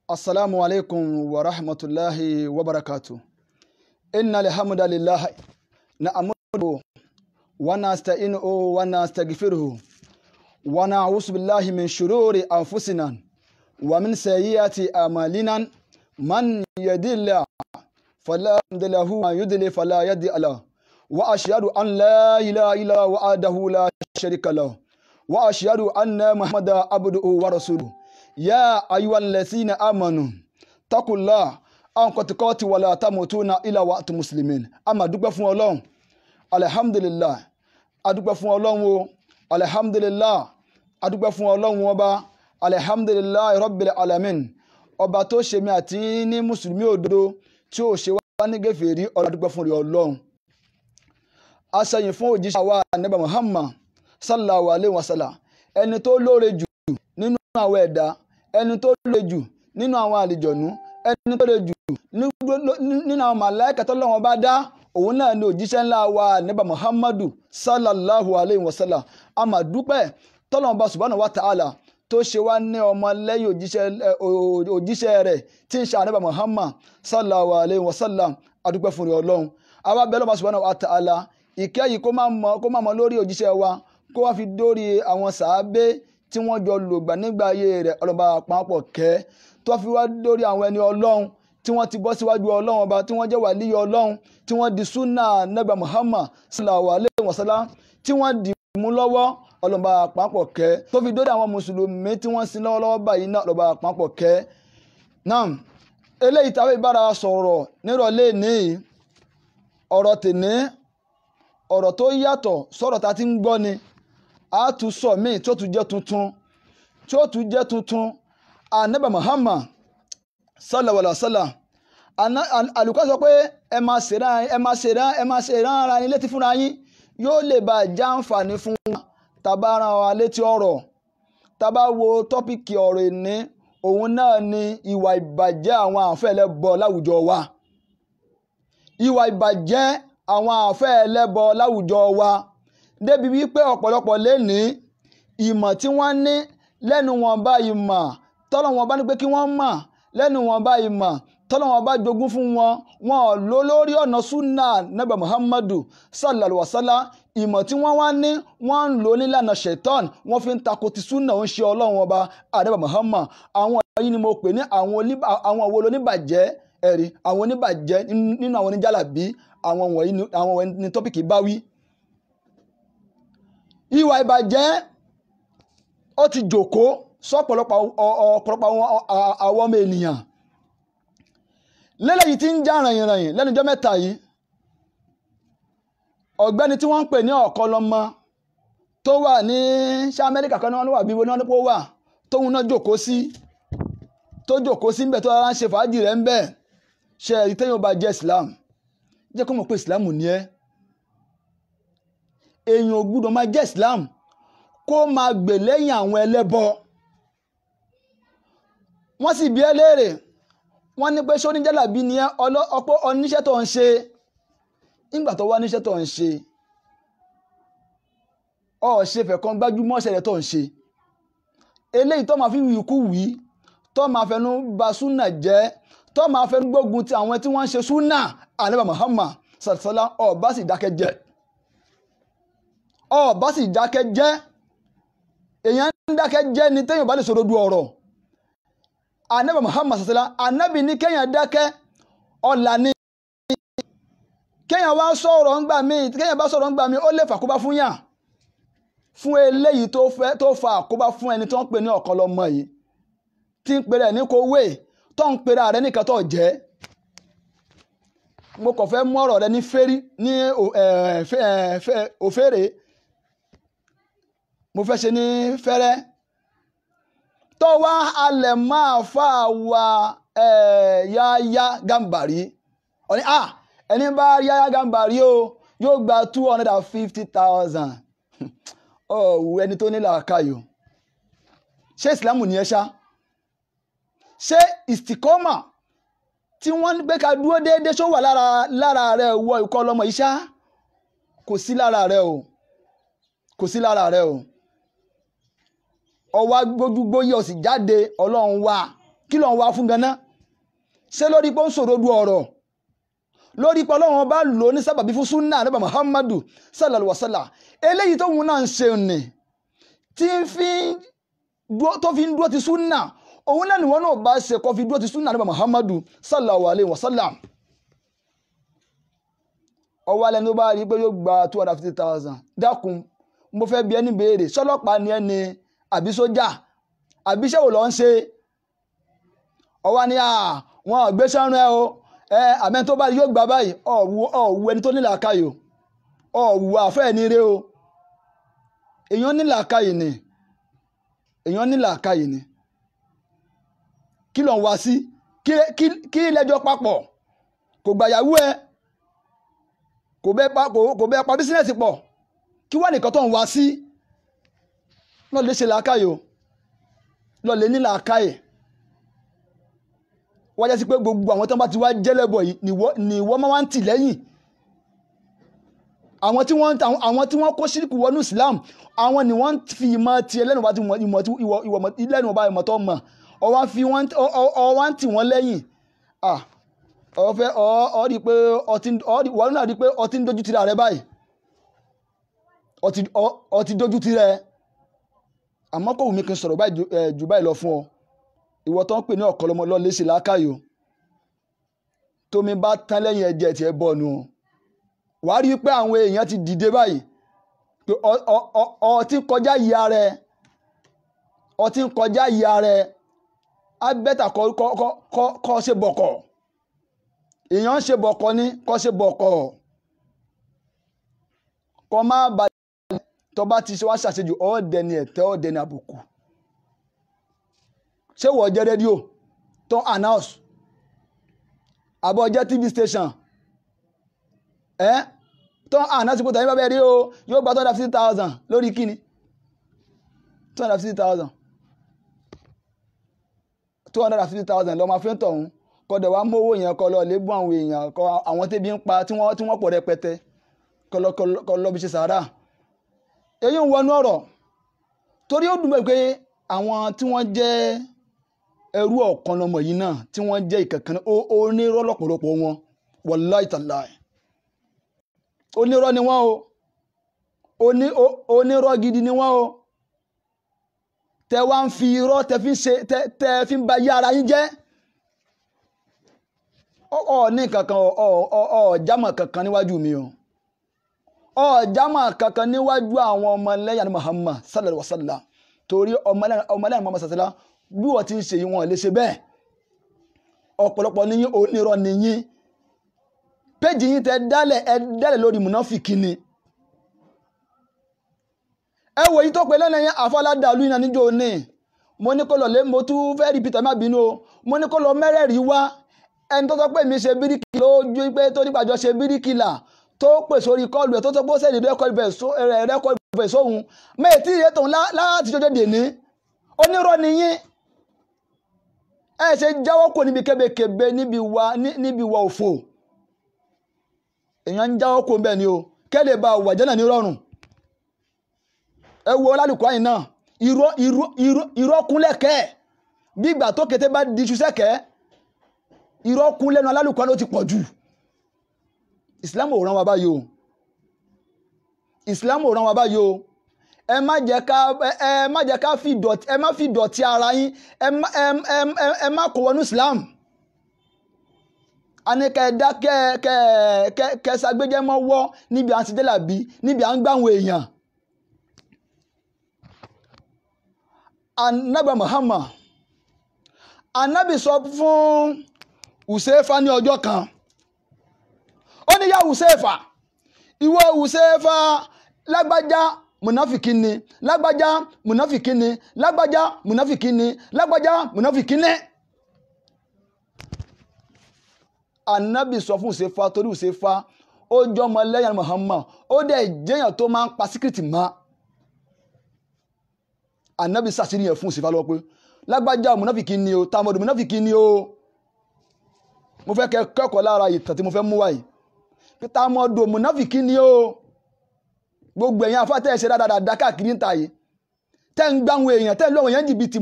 Assalamu alaikum wa rahmatullahi wa barakatuh. Inna alhamdulillah na'amudu wa nasta'inuhu wa nastaghfiruhu wa na'udhu billahi min shururi anfusina wa min sayyiati a'malina man yahdihillahu fala mudilla lahu wa man yudlil fala hadiya lahu wa ashhadu an la ilaha illa huwa wahdahu la sharika lahu wa ashhadu anna muhammadan abduhu wa rasuluhu. Ya ayyuhallazina amanu taqullah anqatikoti wala tamutuna illa wa antum muslimin. A máa dúpẹ́ fún Ọlọ́run. Alhamdulillah. A dúpẹ́ fún Ọlọ́run o. Alhamdulillah. A dúpẹ́ fún Ọlọ́run Ọba. Alhamdulillah rabbil alamin. Ọba tó ṣe mí àti ní mùsùlùmí òdodo tí ó ṣe wá ní gèfèrí, Ọlọ́run dúpẹ́ fún rẹ̀ Ọlọ́run. A ṣẹ̀yìn fún òjíṣẹ́ wa Ànábì Muhammad sallallahu alaihi wasallam. Ẹni tó lóore jù nínú àwọn ẹ̀dá, ẹni tó lóore jù nínú àwọn àlìjọ̀nú, ẹni tó lóore jù nínú àwọn màláíkà t'Ọlọ́run bá dá, òun náà ni òjíṣẹ́ ńlá wa Ànábì Muhammadu sallallahu alaihi wasallam. A máa dúpẹ́ t'Ọlọ́run bá subhanahu wa ta'ala tó ṣe wá ní ọmọ lẹ́yìn òjíṣẹ́ rẹ̀ tí ń ṣe Ànábì Muhammad sallallahu alaihi wasallam. A dúpẹ́ fún rẹ̀ Ọlọ́run. Àwa bẹ̀ Ọlọ́run subhanahu wa ta'ala ìkẹ́ yìí kó má mọ lórí òjíṣẹ́ wa, kó wá fi dórí àwọn sàábé tí wọ́n jọ lògbà nígbà ayé rẹ̀, Ọlọ́run bá pàápọ̀ kẹ́, tó fi wá dórí àwọn ẹni Ọlọ́run tí wọ́n ti bọ́ síwájú Ọlọ́run Ọba, tí wọ́n jẹ́ wàlíyé Ọlọ́run, tí wọ́n di súnà Ànábì Muhammad sallallahu alaihi wasallam, tí wọ́n dì mú lọ́wọ́, Ọlọ́run bá pàápọ̀ kẹ́, tó fi dórí àwọn mùsùlùmí tí wọ́n sin lọ́wọ́lọ́wọ́ báyìí náà, Ọlọ́run bá pàápọ̀ kẹ́. Naam, eléyìí táwọn ìbára sọ̀rọ̀ nírọ̀lẹ́ ní ọ̀rọ̀ tèní, ọ̀rọ̀ tó yàtọ̀ sọ̀rọ̀ tá ti ń gbọ́ ni. A tún sọ míì tí ó tún jẹ́ tuntun, Ànábì Muhammad sallallahu alaihi wasallam. Àlùkò sọ pé ẹ máa ṣèrán ara yín létí fúnra yín, yóò lè bá jàǹfààní fún wa tàbá ara wa létí ọ̀rọ̀. Tàbá wo tọ́pìkì ọ̀rọ̀ ìní, òun náà ni ìwà ìbàjẹ́ àwọn àfẹ́ ẹlẹ́bọ láwùjọ wa. Ìwà ìbàjẹ́ àwọn àfẹ́ ẹlẹ́bọ láwùjọ wa, débi wípé ọ̀pọ̀lọpọ̀ lénìí ìmọ̀ tí wọ́n ní lẹ́nu wọn bá ìmọ̀ t'Ọlọ́run bá ní pé kí wọ́n mọ̀, lẹ́nu wọn bá ìmọ̀ t'Ọlọ́run bá jogún fún wọn, wọn ò lò lórí ọ̀nà súnà Ànábì Muhammadu sallallahu alaihi wasallam. Ìmọ̀ tí wọ́n wá ní, wọ́n ń lò nílànà shaitan, wọ́n fi ń tako ti súnà ń ṣe Ọlọ́run Ọba Ànábì Muhammad. Àwọn yìí ni mo pè ní àwọn wo lóníbàjẹ́ ẹ̀rí, àwọn oníbàjẹ́ nínú àwọn oníjàlábí, àwọn wọ̀nyí ni tọ́pìkì bá wí. Ìwà ìbàjẹ́ ó ti jòkó sọ́pọ̀lọpọ̀ àwọn ọmọ ènìyàn. Lélẹ́yìí tí ń já ràyìnràyìn lẹ́nu ọjọ́ mẹ́ta yìí, ọ̀gbẹ́ni tí wọ́n ń pè ní Ọ̀kọ́lọ́mọ tó wà ní ṣé Amẹ́ríkà kan ní wọ́n wà bí wọ́n ní kó wà, tóun náà jòkó sí ń bẹ̀ tó rárá ń ṣe fàájì rẹ̀ ń bẹ̀. Ṣe èyí téèyàn bá jẹ́ Islam, jẹ́ kó mọ̀ pé Islam ní ẹ́. Èèyàn ò gbúdọ̀ máa jẹ́ Islam kó máa gbè lẹ́yìn àwọn ẹlẹ́bọ. Wọ́n sì bi ẹ́ léèrè, wọ́n ní pé ṣé oníjàlábí ni ẹ́, ọ̀pọ̀ oníṣẹ́ tó ń ṣe. Nígbà tó wá níṣẹ́ tó ń ṣe, ó ṣe fẹ́ kan gbájúmọ́ ṣẹlẹ̀ tó ń ṣe. Eléyìí tó máa fi wí kú wí, tó máa fẹnu ba súnà jẹ́, tó máa fẹnu gbógun ti àwọn tí wọ́n ń ṣe súnà Ànábì Muhammad sallallahu alaihi wasallam, ó bá sì dákẹ́ jẹ́. Ọba sì dákẹ́ jẹ́. Èèyàn ń dákẹ́ jẹ́ ni téèyàn bá lè sọ̀rọ̀ du ọ̀rọ̀. Ànábì Muhammad sallallahu alaihi wasallam, ànábì ní kéèyàn dákẹ́ ọ̀la ni. Kéèyàn wá sọ̀rọ̀ ńgbà míì, kéèyàn bá sọ̀rọ̀ ńgbà míì, ó lè fàkóbá fún yàn. Fún eléyìí tó fa àkóbá fún ẹni tó ń pè ní Ọ̀kọ́lọ́mọ yìí, tí ń pè rẹ̀ ní kówé, tó ń pè rẹ̀ nìkan tó jẹ́. Mo kàn fẹ́ mú ọ̀rọ̀ rẹ ní fẹ́rí ní òfèrè, mo fẹ́ ṣe ní fẹ́rẹ́. Tó wá alẹ̀ máa fà wá Yahya Gambari, ọ̀ní ẹni bá Yahya Gambari o yóò gba 250,000. Ọ̀wù ẹni tó ní làákàyò. Ṣé Ìsìlámù ni ẹ ṣá? Ṣé ìsìkọ́mà tí wọ́n ń gbé ká dúró déédéé ṣó wà lára rẹ̀ wọ Ọ̀kọ́lọ́mọ yìí ṣá? Kò sí lára rẹ̀ o, kò sí lára rẹ̀ o. Ọwá gbójúgbóyè ó sì jáde, Ọlọ́run wá kí ló ń wá fún ganan ṣé lórí pé ó ń sọ̀rọ̀ du ọ̀rọ̀ lórí pé Ọlọ́run bá lò ní sábàbí fún súnà Ànábì Muhammadu sallallahu alaihi wasallam eléyìí tó wọn náà ń ṣe ní tí tó fi ń dúró ti súnà òun náà ni wọn náà bá ṣe kó fi dúró ti súnà Ànábì Muhammadu sallallahu alaihi wasallam ọwọ́ alẹ́ ní ó bá rí pé yóò gba 250,000 dákun mo fẹ́ bi ẹni béèrè sọ́lọ́pàá ni ẹni àbí sójà àbí ṣẹ́wò lọ ń ṣe ọwọ́ ni wọn ò gbé sọ́run ẹ o àmẹ́ tó bá yóò gbà báyìí ọ̀wù ẹni tó ní làákàyè ọ̀wù àfẹ́ ẹni rẹ o èèyàn ní làákàyè ni kí ló ń wá sí kí lẹ́jọ́ papọ̀ kò gbàyàwó ẹ kò bẹ́ pa bísínẹ́sì pọ̀ kí wá nìkan tó ń wá sí lọ́lẹ̀ ṣe làákàyè o lọ́lẹ̀ ní làákàyè wájá sí pé gbogbo àwọn tó bá ti wá jẹ́lẹ̀bọ̀ yìí ni wọ́n máa ń tì lẹ́yìn àwọn tí wọ́n kó ṣírìkù wọnú Islam àwọn ni wọ́n fi ìmọ̀ ti ẹlẹ́nu bá ti ìlẹ́nu bá ìmọ̀ tó mọ̀ ọwọ́ ń tì wọ́n lẹ́yìn rí pé wọ́n náà rí pé ọtí ń dojú tira rẹ báyìí ọtí dojú tira ẹ àmọ́ kò wù mí kí n sọ̀rọ̀ báyìí jù báyìí lọ fún ọ ìwọ tó ń pè ní ọ̀kọ́lọ́mọ lọ́lẹ́ sí lákàyò tómi bá tán lẹ́yìn ẹ̀jẹ̀ tí ẹ bọ̀ nù wàá rí pé àwọn èèyàn ti dìde báyìí pé ọtí kọjá ìyá rẹ á bẹ́tà kọ́ ṣe bọ̀kọ̀ èèyàn ṣe bọ̀kọ̀ ní kọ́ ṣe bọ̀kọ̀ kọ́ má bàjẹ́ tó bá ti ṣe wá ṣàṣejù ọ̀ọ́dẹni ẹ̀tẹ́ ọ̀ọ́dẹni àbùkù ṣé wọ́n jẹ́ rédíò tó announce àbọ̀ jẹ́ TV station tó announce pé tàbí bàbá rí o yóò gba 250,000 lórí kíni 250,000 lọ́ọ́ máa fi ń tọ̀hún kọ́dọ̀ wá mówó yẹn kọ́ lọ lébú àwọn èèyàn kọ́ àwọn tẹ́bí ń pa tí wọ́n pọ̀ rẹpẹtẹ kọ́ lọ bí ṣe sàárà èyí ń wọnú ọ̀rọ̀ torí ó dùn mọ́ pé àwọn tí wọ́n jẹ́ ẹrú ọ̀kan lọmọ yìí náà tí wọ́n jẹ́ ìkẹ̀kẹ́ onírọ́ lọ́pọ̀lọpọ̀ wọn wallahi tallahi onírọ́ ni wọ́n o onírọ́ gidi ni wọ́n o tẹ wá ń fi irọ́ tẹ fi ń ba yí ara yín jẹ́ ní kankan jámọ̀ kankan níwájú mi o jámọ̀ kankan níwájú àwọn ọmọ lẹ́yìn Muhammad sallallahu alaihi wasallam torí ọmọ lẹ́yìn Muhammad sallallahu bí wọ́n ti ń ṣe wọn lè ṣe bẹ́ẹ̀ ọ̀pọ̀lọpọ̀ níyìn onírọ́ níyìn péjì yín tẹ dálẹ̀ lórí mùnáfìkì ni ẹ wò yí tó pé lẹ́nu yẹn àfọládàlú iná níjó ní mo ní kó lọ lé mo tún fẹ́ rí Peter má bínú o mo ní kó lọ mẹ́rẹ̀ẹ̀rí wá ẹni tó sọ pé mi ṣe bíríkì lójú pé tó nípàjọ ṣe bíríkìlà tó pè sórí kọlù ẹ̀ tó sọ pé ó sẹ́ni rẹ́kọ̀dì bẹ̀ sóhun mẹ́ẹ̀ tí ìyẹ́ tòun láti jọjọ́ dè ní onírọ́ nìyín ẹ ṣe jáwọ́ kò níbi kébékébé níbi wa òfò èèyàn ń jáwọ́ kò ń bẹ̀ ni o kẹ́lẹ̀ bá wà jẹ́nà ní rọrùn ẹ wo lálùkọ́ yìí náà irọ́ kúnlẹ̀kẹ́ bí ìgbà tó kété bá di iṣu sẹ́kẹ́ irọ́ kún lẹ́nu alálùkọ́ ló ti pọ̀ jù Islam ò rán wa báyìí o Islam ò rán wa báyìí o ẹ má jẹ́ ká fi dọ̀tí ara yín ẹ má kó wọnú Islam a ní kẹ́ẹ̀dá kẹ́ẹ̀sàgbéjẹ́ mọ́ wọ́ níbi à ń ṣe délàbí níbi à ń gbáwọn èèyàn Ànábì Muhammad Ànábì sọ fún Hùsẹ́fà ní ọjọ́ kan ó ní yá Hùsẹ́fà ìwọ Hùsẹ́fà lágbájá mùnáfìkí ni lágbájá mùnáfìkí ni lágbájá mùnáfìkí ni lágbájá mùnáfìkí ni Ànábì sọ fún Hùsẹ́fà torí Hùsẹ́fà ó jọmọ lẹ́yìn Muhammad ó dẹ̀ jẹ́yàn tó máa ń pa síkírìtì mọ́ Ànábì sàṣírí yẹn fún Hùsẹ́fà lọ pé lágbájá mùnáfìkí ni o tàmọ̀dù mùnáfìkí ni o mo fẹ́ kẹ́kọ̀ọ́ lára ìtàn tí mo fẹ́ mú wáyìí pé tàmọ̀dù mùnáfìkí ni o gbogbo ẹ̀yin afátẹ́ ẹ̀ṣẹ̀ dáadáa káàkiri ń ta yìí tẹ́ ń gbáwọn èèyàn tẹ́ ń lọ́wọ́ èèyàn jìbìtì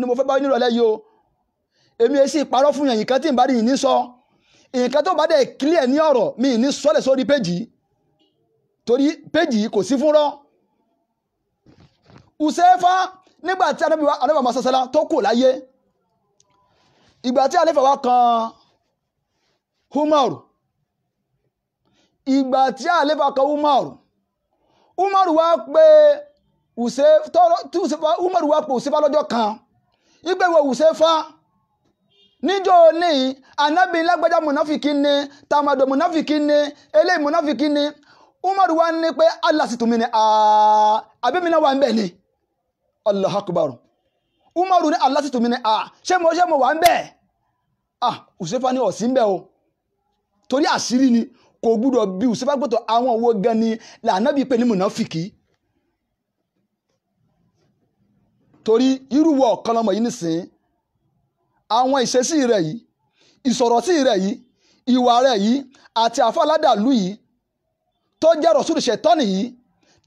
ni mo fẹ́ bá nírọ̀lẹ́ yìí o èmi èsì ìparọ́ fún yẹn nǹkan tí n bá rí yìí ní sọ nǹkan tó bá dẹ̀ clear ní ọ̀rọ̀ mi ní sọ́lẹ̀ sórí péjì torí péjì kò sí fúnrọ́ Usefa nígbà tí Ànábì Muhammad sallallahu tó kù láyé ìgbà tí àlefa wa kan Umaru ìgbà tí àlefa kan Umaru wá pé Umaru wá pé Usefa lọ́jọ́ kan ìgbé wo Usefa níjọ́ ní Ànábì lágbájá munafiki ni tamado munafiki ni eléyìí munafiki ni Umaru wá ní pé Allah sì tún mi ni àbí mi náà wà ń bẹ̀ ni Allahu Akbar Umaru ní Allah sì tún mi ni ṣé mo wà ń bẹ̀ Usefa ní ọ̀sìn bẹ́ o torí àṣírí ni kò gbúdọ̀ bí Usefa gbọ́tọ̀ àwọn owó gan ni l'Ànábì pè ní munafiki torí irúwọ̀ ọ̀kanlọmọ yìí nìsín àwọn ìṣesí rẹ̀ yìí ìsọ̀rọ̀sí rẹ̀ yìí ìwà rẹ̀ yìí àti àfàládàlú yìí tó jẹ́ rọ̀súlù ṣẹ̀tọ́nì yìí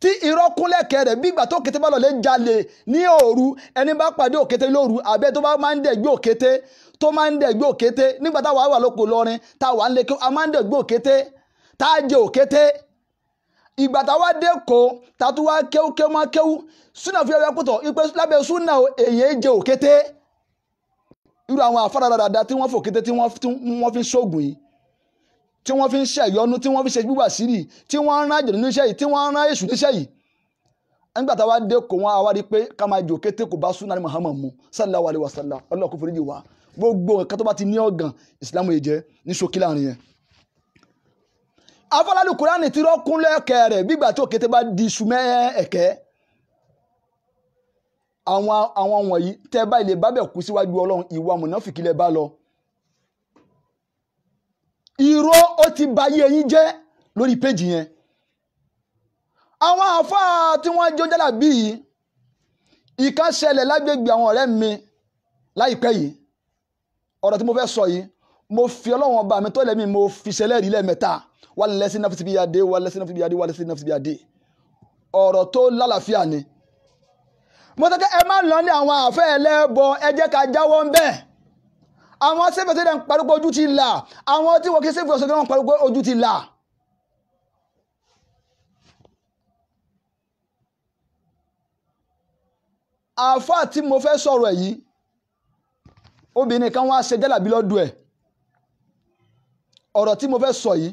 tí irọ́ kúnlẹ̀kẹ́ rẹ̀ bí ìgbà tó kété bá lọ lè jalè ní òru ẹni bá pàdé òkété lóru àbẹ́ tó bá máa ń dẹ̀gbé òkété tó máa ń dẹ̀gbé òkété nígbà táwa wà lóko lọrin táwa ń lé kí a máa ń dẹ̀gbé òkété tá a jẹ òkété ìgbà táwa dé kó tàtú wá kéwú máa kéwú súnà fi ọwọ́ pọ̀tọ̀ ipe lábẹ́ súnà èyí jẹ òkété irú àwọn àfárá dáadáa tí wọ́n fòkété tí wọ́n fi ṣoògùn yìí tí wọ́n fi ń ṣẹ̀yọnu tí wọ́n fi ṣe gbígbà sírì tí wọ́n ń rán àjẹ̀dún níṣẹ́ yìí tí wọ́n ń rán èṣù níṣẹ́ yìí nígbà táwa dé kó wọn àwa rí pé ká máa jẹ òkété kò bá súnà ní Muhammad mu sallallahu alaihi wasallam ọlọ́kù foríjì wá gbogbo nǹkan tó bá ti ní ọ̀gàn ìsìlámù yìí jẹ́ ní ṣókí láàrin yẹn afọlálù kúránì tí rọ́kún lẹ́ẹ̀kẹ́ rẹ̀ bígbà tí òkété bá di iṣu mẹ́ ẹ̀kẹ́ àwọn wọ̀nyí tẹ́ bá ilé bá bẹ̀ kú síwájú Ọlọ́run ìwà mùnáfìkí lẹ bá lọ irọ́ ó ti ba ayé yín jẹ́ lórí péjì yẹn àwọn àfáà tí wọ́n jó jálà bí yìí ìkan ṣẹlẹ̀ lágbègbè àwọn ọ̀rẹ́ mi láìpẹ́ yìí ọ̀rọ̀ tí mo fẹ́ sọ yìí mo fi Ọlọ́run ọba mi tó lẹ́mí mo fi ṣẹlẹ̀ rí lẹ́ẹ̀mẹ́ta wàlẹ́sí náà fi bí adé wàlẹ́sí náà fi bí adé wàlẹ́sí náà fi bí adé ọ̀rọ̀ tó lálàáfíà ni mo tẹ́kẹ́ ẹ má lọ ní àwọn àfẹ́ ẹlẹ́bọ ẹ jẹ́ ká jáwọ́ ń bẹ́ẹ̀ àwọn sẹ́fẹ̀sẹ̀ dẹ̀ ń pariwo ojú ti là àwọn tí wọ́n kí sẹ́fẹ̀sẹ̀ dẹ̀ ń pariwo ojú ti là àfáà tí mo fẹ́ sọ̀rọ̀ yìí obìnrin kan wá ṣe jálàbí lọ́dún ẹ̀ ọ̀rọ̀ tí mo fẹ́ sọ yìí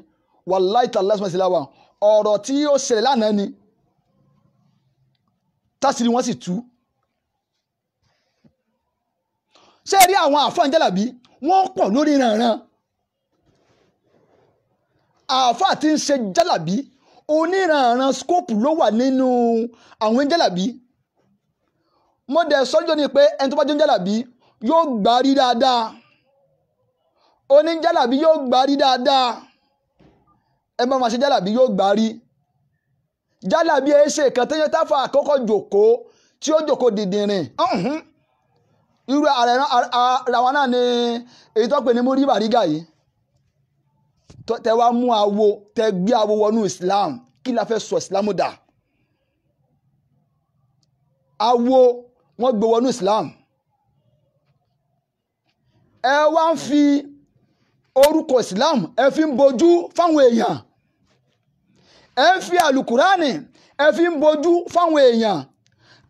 wàláì tàlá ṣe láwà ọ̀rọ̀ tí ó ṣẹlẹ̀ lánàá ni tásìrí wọ́n sì tú ṣé rí àwọn àfáà jálàbí wọ́n pọ̀ lórí ìrànràn àfáà tí ń ṣe jálàbí oníranran skóòpù ló wà nínú àwọn jálàbí mo dẹ̀ sọ́jọ́ ni pé ẹni tó bá jẹ́ jálàbí yóò gbà rí dáadáa oníjálàbí yóò gbà rí dáadáa ẹ bá máa ṣe jálàbí yóò gbà rí jálàbí ẹ ṣe kan tẹ́yẹ táfà àkọ́kọ́ jòkó tí ó jòkó dìndìnrìn irú ara wọn náà ni èyí tó pè ní múrí bàrígà yìí tẹ wá mú awo tẹ gbé awo wọnú Islam kí la fẹ́ sọ Islam dà awo wọ́n gbé wọnú Islam ẹ wá ń fi orúkọ Islam ẹ fi ń bojú fáwọn èèyàn ẹ ń fi àlùkùránì ẹ fi ń bojú fáwọn èèyàn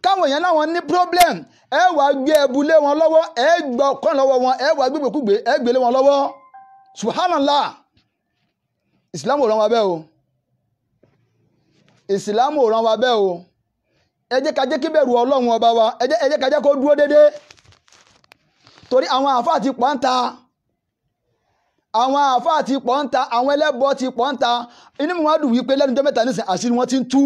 káwọn èèyàn láwọn ní problem ẹ wá gbé ẹbú lé wọn lọ́wọ́ ẹ gbọ́ ọ̀kan lọ́wọ́ wọn ẹ wá gbégbèkúgbè ẹ gbé lé wọn lọ́wọ́ subhanallah Islam ò rán wa bẹ́ẹ̀ o Islam ò rán wa bẹ́ẹ̀ o ẹ jẹ́ ká jẹ́ kí bẹ̀rù Ọlọ́run ọba wa ẹ jẹ́ ká jẹ́ kó dúró dédé torí àwọn àfáà ti pọ̀ ń ta àwọn àfáà ti pọ̀ ń ta àwọn ẹlẹ́bọ ti pọ̀ ń ta inú mi wá dùn wípé lẹ́nu jẹ́ mẹ́ta nísìn àṣírí wọn ti ń tú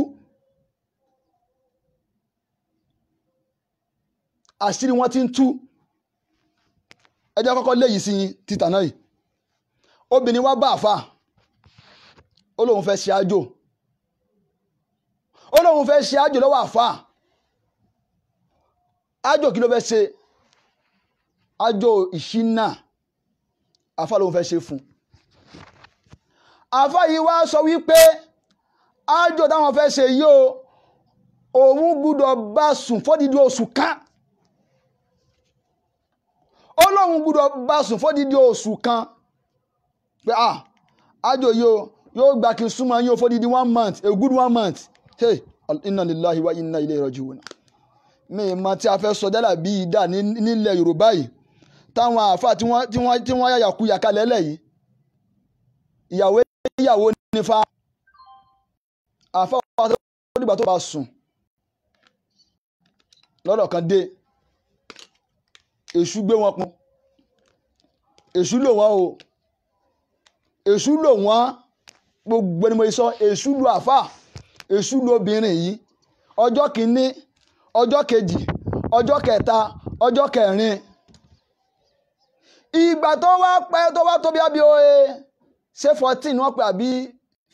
àṣírí wọn ti ń tú ẹ jẹ́ kọ́kọ́ léyìí sí títà náà yìí obìnrin wá bá àfáà ó lóun fẹ́ ṣe àjò ó lóun fẹ́ ṣe àjò lọ́wọ́ àfáà àjò kí ló fẹ́ ṣe àjò ìṣínà àfáà lóun fẹ́ ṣe fún àfáà yìí wá sọ wípé àjò táwọn fẹ́ ṣe yìí òun gbúdọ̀ bá sùn fódìdí oṣù kan ó lóun tóun gbúdọ̀ bá sùn fódìdí oṣù kan pé àjò yóò gbà kí n súnmọ́ yóò fódìdí 1 month a good 1 month hey inna lillahi wa inna ilayhi raji'un. mi mọ tí a fẹ́ sọ jálà bí ìdá nílẹ̀ Yorùbá yìí táwọn àáfà tí wọ́n yàyà kú yàkálẹ̀ lẹ́yìn ìyàwó nífa àáfà wà tó dìgbà tó bá sùn lọ́dọ̀ kan dé èṣù gbé wọn pọn èṣù lò wọ́n o èṣù lò wọ́n gbogbo ni mo sọ èṣù lò àáfà èṣù lò obìnrin yìí ọjọ́ kìíní ọjọ́ kejì ọjọ́ kẹta ọjọ́ kẹrin ìgbà tó wá pẹ́ tó wá tó bí àbí oye ṣé 14 wọ́n pè àbí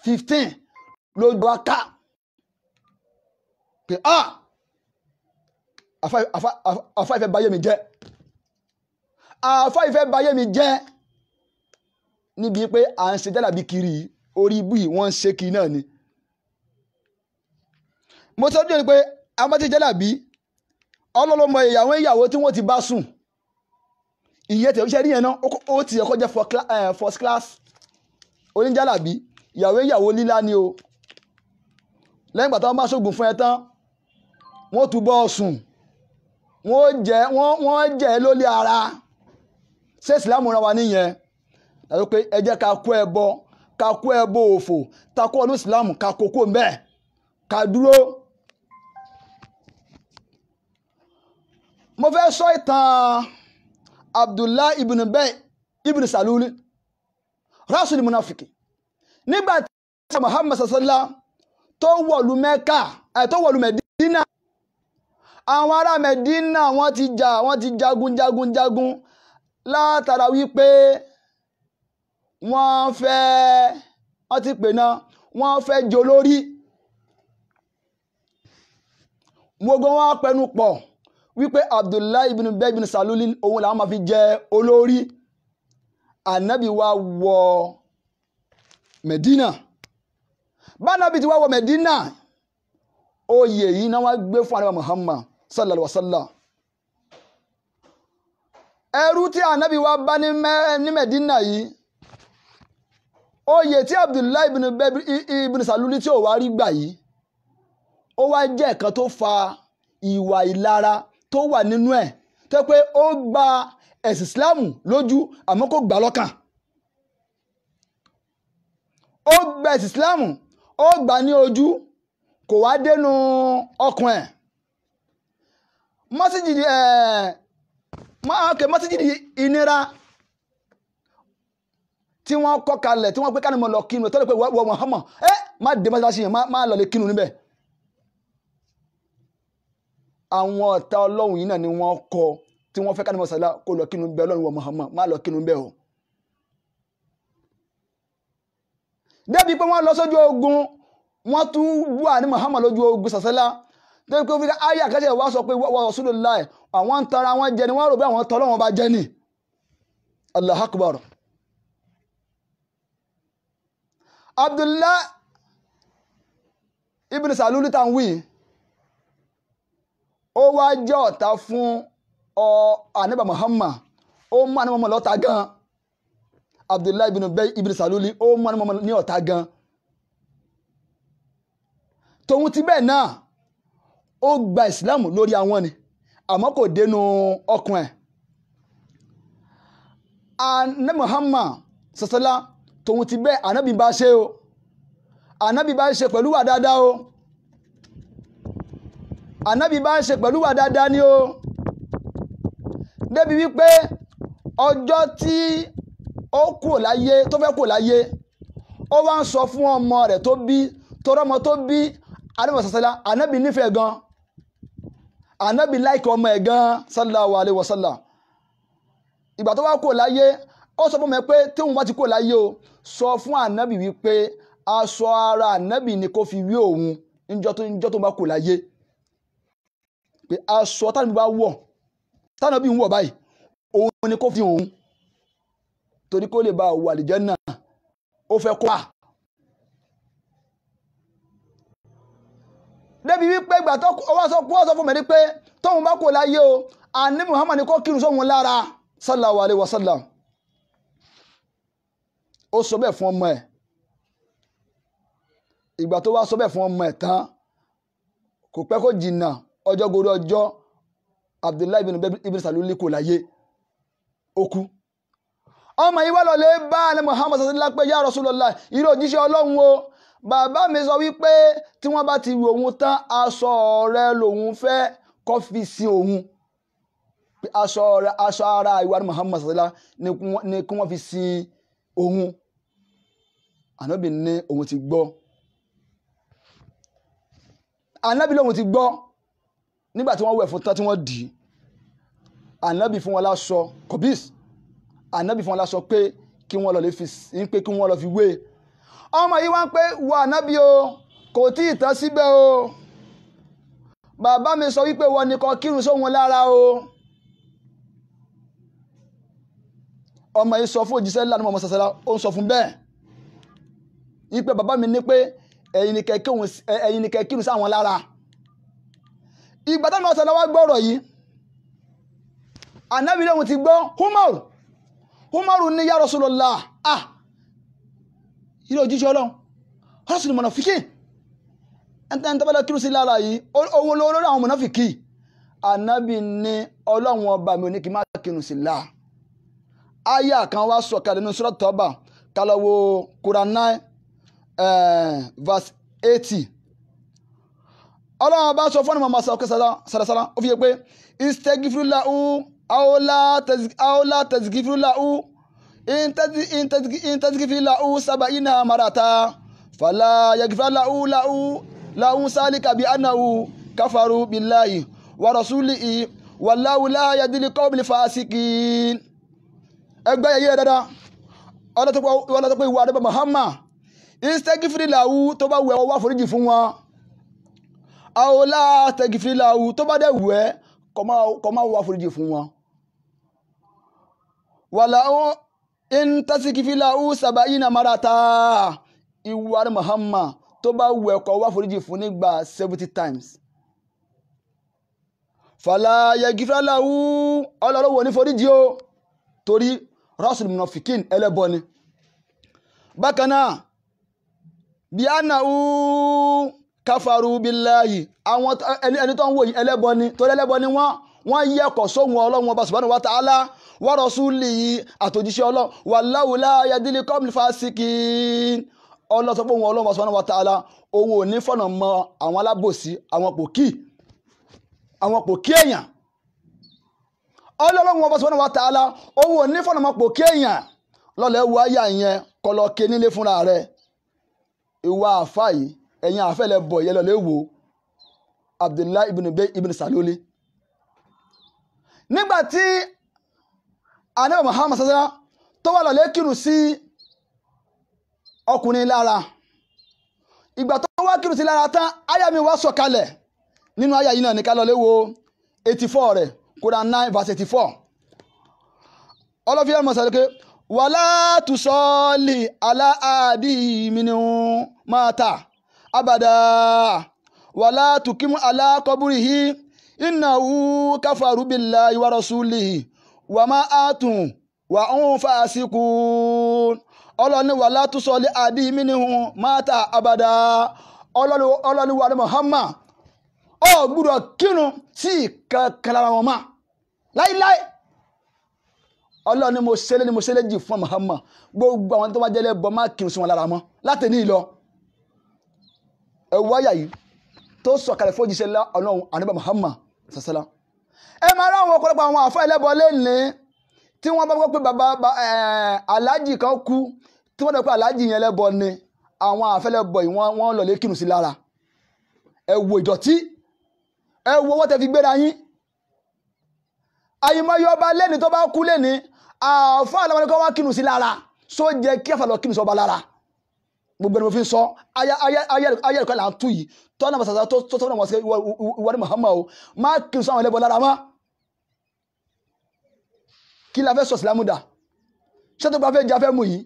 15 lójú wa ká pé àfá ìfẹ́ báyé mi jẹ́ àfá ìfẹ́ báyé mi jẹ́ níbi pé à ń ṣe jálàbí kiri orí ibú yìí wọ́n ń ṣe kiri náà ni mo sọ jẹ́ pé àwọn tí jálàbí ọlọ́lọ́mọ ìyàwó tí wọ́n ti bá sùn ìyẹ́ tẹ̀ ṣe rí yẹn náà ó ti yẹ kó jẹ́ first class oníjálàbí ìyàwó lílá ni o lẹ́yìn ìgbà tí wọ́n bá ṣògùn fún ẹ tán wọ́n túbọ̀ sùn wọ́n jẹ́ lólé ara ṣé ìsìlámù ra wa níyẹn láti pé ẹ jẹ́ ká kó ẹbọ òfò ká kó ọdún ìsìlámù ká kókó mbẹ́ ká dúró. mo fẹ́ sọ ìtàn Abdullah ibn Saluli rasul munafiki nígbà tí Muhammad sasala tó wọ̀lú Mẹ́kà tó wọ̀lú Mẹ́dínà àwọn ará Mẹ́dínà wọ́n ti jagun látara wípé wọ́n ti pè náà wọ́n fẹ́ jẹ olórí gbogbo wọn pẹnu pọ̀ wípé Abdullah ibn Saluli òun làwọn máa fi jẹ olórí ànábì wa wọ Mẹ́dínà bánábì ti wá wọ Mẹ́dínà oyè yìí náà wọ́n gbé fún ànábì Muhammad sallallahu alaihi wasallam ẹrú tí ànábì wa bá ní Mẹ́dínà yìí oyè tí Abdullah ibn Saluli tí ò wá rí gbà yìí ó wá jẹ́ ẹ̀kan tó fa ìwà ìlara tó wà nínú ẹ̀ tó pé ó gba ẹ̀sìn Islamu lójú àmọ́ kò gbà lọ́kàn ó gba ẹ̀sìn Islamu ó gbà ní ojú kò wá dénú ọkàn ẹ̀ mọ́síjìdì ìnira tí wọ́n kọ́ kalẹ̀ tí wọ́n pé kánimọ̀ lọ kínú tó lè pé wọ́n Muhammad má dé mọ́síláṣí yẹn má lọ lè kínú níbẹ̀ àwọn ọ̀tá ọlọ́run yìí náà ni wọ́n kọ́ tí wọ́n fẹ́ kánimọ̀ sàlá kó lọ kínú bẹ́ ọlọ́run wọ Muhammad má lọ kínú bẹ́ o débi pé wọ́n lọ sójú ogun wọ́n tún wà ní Muhammad lójú ogun sàsálà débi pé ó fi ká ayé àkẹ́sẹ̀ wá sọ pé wọ́n Rasulullah àwọn ń tara wọn jẹ ni wọ́n rò bí àwọn tọ́lọ́wọ́n bá jẹ́ ni Allahu Akbar. Abdullah ibn Saluli tá ń wí ó wá jẹ́ ọ̀tá fún ànábì Muhammad ó mú ànábì Muhammad lọ́tá gan Abdullah ibn Saluli ó mú ànábì Muhammad ní ọ̀tá gan tòun ti bẹ́ẹ̀ náà ó gba ìsìlámù lórí àwọn ni àmọ́ kò dénú ọkàn ẹ̀ ànábì Muhammad sàsálà tòun ti bẹ́ẹ̀ ànábì bá ṣe o ànábì bá ṣe pẹ̀lú wà dáadáa o ànábì bá ṣe pẹ̀lú wà dáadáa ni o débi wípé ọjọ́ tí ó kúrò láyé tó fẹ́ kúrò láyé ó wá ń sọ fún ọmọ rẹ̀ tó bí torọ́mọ tó bí ànábì sàsálà ànábì nífẹ̀ẹ́ gan ànábì láìkì ọmọ ẹ̀ gan sallallahu alaihi wasallam ìgbà tó wá kúrò láyé ó sọ fún mi pé tí òun bá ti kúrò láyé o sọ fún ànábì wípé aṣọ ara ànábì ni kó fi wé òun níjọ́ tó bá kúrò láyé pé aṣọ tánàbí bá wọ̀ tánàbí ń wọ̀ báyìí òun ni kó fi òun torí kó lè bá wọ àlìjánnà ó fẹ́ kó wà. débi wípé ìgbà tó wá sọ fún mi pé tóun bá kúrò láyé o ànábì Muhammad ni kó kírun sóhun lára sallallahu alaihi wasallam ó sọ bẹ́ẹ̀ fún ọmọ ẹ̀ ìgbà tó wá sọ bẹ́ẹ̀ fún ọmọ ẹ̀ tán kò pẹ́ kó jìnnà ọjọ́ gorí ọjọ́ Abdullahi ibn Saluli kò láyé ó kú ọmọ yìí wá lọ lè bá ní Muhammad sallallahu alaihi wasallam pé ya Rasulullah irú òjíṣẹ́ Ọlọ́run o bàbá mi sọ wípé tí wọ́n bá ti wò òun tán aṣọ rẹ̀ lòun fẹ́ kó fi sin òun aṣọ ara ìwà ní Muhammad sallallahu alaihi wasallam ni kí wọ́n fi sin òun Ànábì ní òun ti gbọ́ Ànábì lóhun ti gbọ́ nígbà tí wọ́n wẹ̀ fún tán tí wọ́n dì í Ànábì fún wọn láṣọ kọ̀bís Ànábì fún wọn láṣọ pé kí wọ́n lọ lè fi pé kí wọ́n lọ fi wé ọmọ yìí wá ń pé wà Ànábì o kò tí ì tán síbẹ̀ o bàbá mi sọ wípé wọ́n ní kó kírun sóhun lára o ọmọ yìí sọ fún òjíṣẹ́ ńlá ní Muhammad sallallahu alaihi wasallam ó ń sọ fún bẹ́ẹ̀ wípé bàbá mi ní pé ẹ̀yin ni kẹ́ kírun sáwọn lára ìgbà táwọn ọ̀sán lọ́wọ́ gbọ́rọ̀ yìí Ànábì lóhun ti gbọ́ Umaru ní ya Rasulullah ilé òjíṣẹ́ Ọlọ́run Rasul mọ̀nàfíkì ẹni tó bá lọ kírun sí lára yìí owó lórí àwọn mọ̀nàfíkì Ànábì ní Ọlọ́run ọba mi ò ní kí n má kírun sí láà aya kan wá sọ̀kalẹ̀ nínú Surat Tawbah kálọ̀ wo Quran 9 verse 80 Ọlọ́run bá sọ fún ọmọ masakẹ́ sàrásàrá ó fi yẹ pé istaghfiru lahu aw la taghfiru lahu in taghfiru lahu 70 marata fala yaghfir lahu salika bi annahu kafaru billahi wa rasulihi wallahu la yahdil qawmal fasiqin ẹgbẹ́ yẹ dáadáa ọlọ́tọ́ pé ìwà àdébà Muhammad istaghfir lahu tó bá wẹ̀ wá foríjì fún wọn àwòlá taghfir lahu tó bá dẹ̀ wẹ̀ kó má wá foríjì fún wọn wàlá in taghfir lahu 70 marata ìwà àdébà Muhammad tó bá wẹ̀ kó wá foríjì fún nígbà 70 times fala yaghfir lahu ọlọ́rọ̀ ní foríjì o torí Rasul munafikin ẹlẹ́bọ ni bákan náà bí annahu kafaru billahi àwọn ẹni tó ń wò yìí ẹlẹ́bọ ni torí ẹlẹ́bọ ni wọ́n yẹ̀kọ̀ sóhun Ọlọ́run ọba subhanahu wa ta'ala wa rasulihi àtòjíṣẹ́ Ọlọ́run wallahu la yahdil qawmal fasiqin Ọlọ́run sọ pé òun Ọlọ́run subhanahu wa ta'ala òun ò ní fọ̀nà mọ àwọn alábòsí àwọn pòkí èèyàn Ọlọ́run ọba subhanahu wa ta'ala owó ní fọ́nàmọ́pò kéèyàn lọ́lẹ̀ wọ ayé yẹn kọlọ ké nílé fúnra rẹ̀ ìwà àfà yìí ẹ̀yìn àfẹ́lẹ̀ bọ̀ yẹ lọ́lẹ̀ wò Abdullahi ibn Saluli nígbà tí Ànábì Muhammad sallallahu tó wà lọ́lẹ̀ kírun sí ọkùnrin lára ìgbà tó wá kírun sí lára tán àyà mi wá sọ̀kalẹ̀ nínú àyà yìí náà ní ká lọ́lẹ̀ wo 84 rẹ̀ Quran 9 verse 84 ọlọ́fíà mọ̀sálẹ́kẹ́ wàlá tùsọ́ọ̀lì aláàdì minhum mata abada wàlá tùkímù alákọ̀bùrìhì innahu kafaru billahi wa rasulihi wa ma atun wa hum fasiqun ọlọ́ni wàlá tùsọ́ọ̀lì àdì minhum mata abada ọlọ́ni wà ní Muhammad ọ gbúdọ̀ kírun tí kankan lára wọn máa láíláí Ọlọ́run ni mo ṣe léjì fún Muhammad gbogbo àwọn tó wá jẹ́lẹ̀ bọ́ máa kírun sí wọn lára mọ́ láti ní ìlọ ẹwọ́ àyà yìí tó sọ̀kalẹ̀ fójíṣẹ́ Ọlọ́run Ànábì Muhammad sàṣálá ẹ máa rá àwọn ọ̀pọ̀lọpọ̀ àwọn àfáà ẹlẹ́bọ lẹ́ni tí wọ́n bá gbọ́ pé bàbá aláàjì kan kú tí wọ́n dẹ̀ pé aláàjì yẹn lẹ́bọ ni àwọn àfẹ́lẹ́bọ yìí wọ́n lọ lè kírun sí lára ẹ wo ìdọ̀tí ẹ wo wọ́n tẹ fi gbéra yín àyìnmọ́yọ́ ọba lẹ́ni tó bá kú lẹ́ni àfọ́ àlọ́wọ́ ní kọ́ wá kínú sí lára só jẹ́ kí àfàlọ́ kínú sí ọba lára gbogbo ẹni mo fi ń sọ ayẹ́rẹ̀kọ́ là ń tú yìí tọ́nà bàtàtà tó tọ́nà mọ̀ sí ìwà ní Muhammad o má kínú sí àwọn ẹlẹ́bọ lára mọ́ kí la fẹ́ sọ ìsìlámù dà ṣé tó gba fẹ́ jafẹ́ mu yìí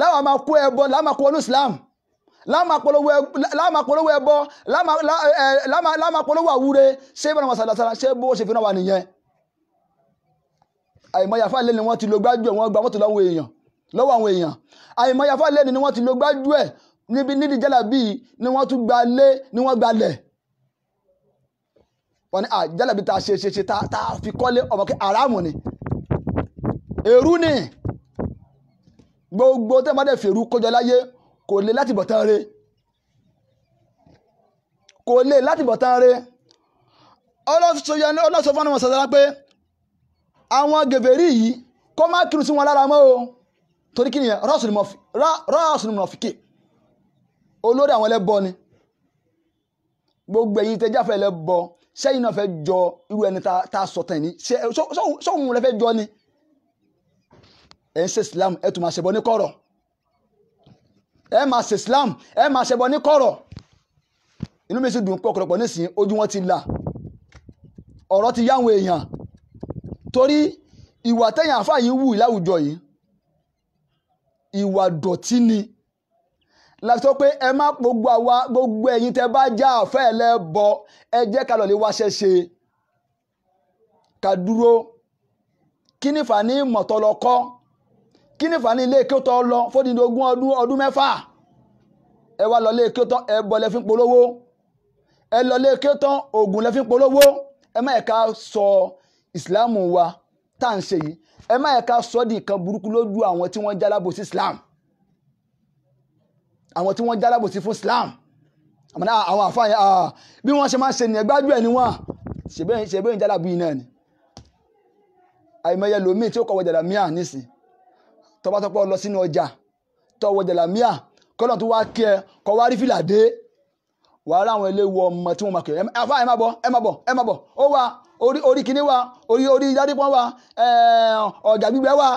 láwọn máa kó ẹbọ láwọn máa kó ọnú ìsìlámù láwọn máa polówó ẹbọ láwọn máa polówó àwúre ṣé bọ́nà mọ̀ sàdásàrà ṣé bó ṣe fi náà wà nìyẹn àìmọye àfáà lẹ́ni wọ́n ti lo gbájú ẹ̀ wọ́n gba mọ́tò lọ́wọ́ àwọn èèyàn àìmọye àfáà lẹ́ni ni wọ́n ti lo gbájú ẹ̀ nídìí jálàbí ni wọ́n tún gba lé ni wọ́n gbalẹ̀ wọ́n ní jálàbí tá a ṣe tá a fi kọ́lé ọmọ kí aráàmù ni èrú ni gbogbo tẹ́ bá dẹ̀ fèrú kójọ láyé kò lè láti bọ̀ tán re ọlọ́sọ fún ọmọ sọ̀rọ̀ pé àwọn gèbèrí yìí kó má kírun sí wọn lára mọ́ o torí kí nìyẹn rọ́ọ̀sùn mọ̀fìkì olórí àwọn ẹlẹ́bọ ni gbogbo ẹ̀yin tẹ́ jáfẹ́ ẹlẹ́bọ sẹ́yìn náà fẹ́ jọ irú ẹni tá a sọ̀tàn ní sọ́hun rẹ fẹ́ jọ ni ẹ̀ ń ṣe Islam ẹ̀ tún máa ṣẹbọ ní kọ̀rọ̀ ẹ̀ máa ṣe Islam ẹ̀ máa ṣẹbọ ní kọ̀rọ̀ inú mi sì dùn pé ọ̀pọ̀lọpọ̀ nísìnyí ojú wọn ti là ọ̀rọ̀ ti yáwọn èèyàn torí ìwà tẹ́yìn àfáà yìí wù láwùjọ yìí ìwà dọ̀tí ni láti sọ pé ẹ má gbogbo ẹ̀yin tẹ́ bá já àfẹ́ ẹlẹ́bọ ẹ jẹ́ ká lọ lè wáṣẹ́ ṣe ká dúró kí ní fà ní mọ̀tọ́ lọ kọ́ kí ní fà ní ilé kí ó tọ́ lọ fódìdí 20 ọdún mẹ́fà ẹ wá lọ lé kí ó tán ẹ bọ̀ lẹ́fín polówó ẹ lọ lé kí ó tán oògùn lẹ́fín polówó ẹ má ẹ̀ka sọ ìsìláàmù wa tá à ń ṣe yìí ẹ má ẹ̀ka sọ di nǹkan burúkú lójú àwọn tí wọ́n jálábò sí Islam àwọn tí wọ́n jálábò sí fún Islam àwọn àfáàyàn bí wọ́n ṣe máa ń ṣe nìyẹn gbájú ẹ̀ ni wọ́n ṣèbéyìn jálábò yìí náà ni àìmọye lomi tí ó kọ̀ wọ́jàlá míà nísìn tọ́pátọ́pọ́ lọ sínú ọjà tọ́ wọ́jàlá míà kọ́nà tó wá kí ẹ kọ́ wá rí fìlà dé wàá ráwọn eléwu ọmọ tí wọ́n máa kẹ́ àfáà ẹ má bọ̀ ó wà orí kìíní wa orí yádìpọ́n wa ọ̀gá gbígbẹ́ wa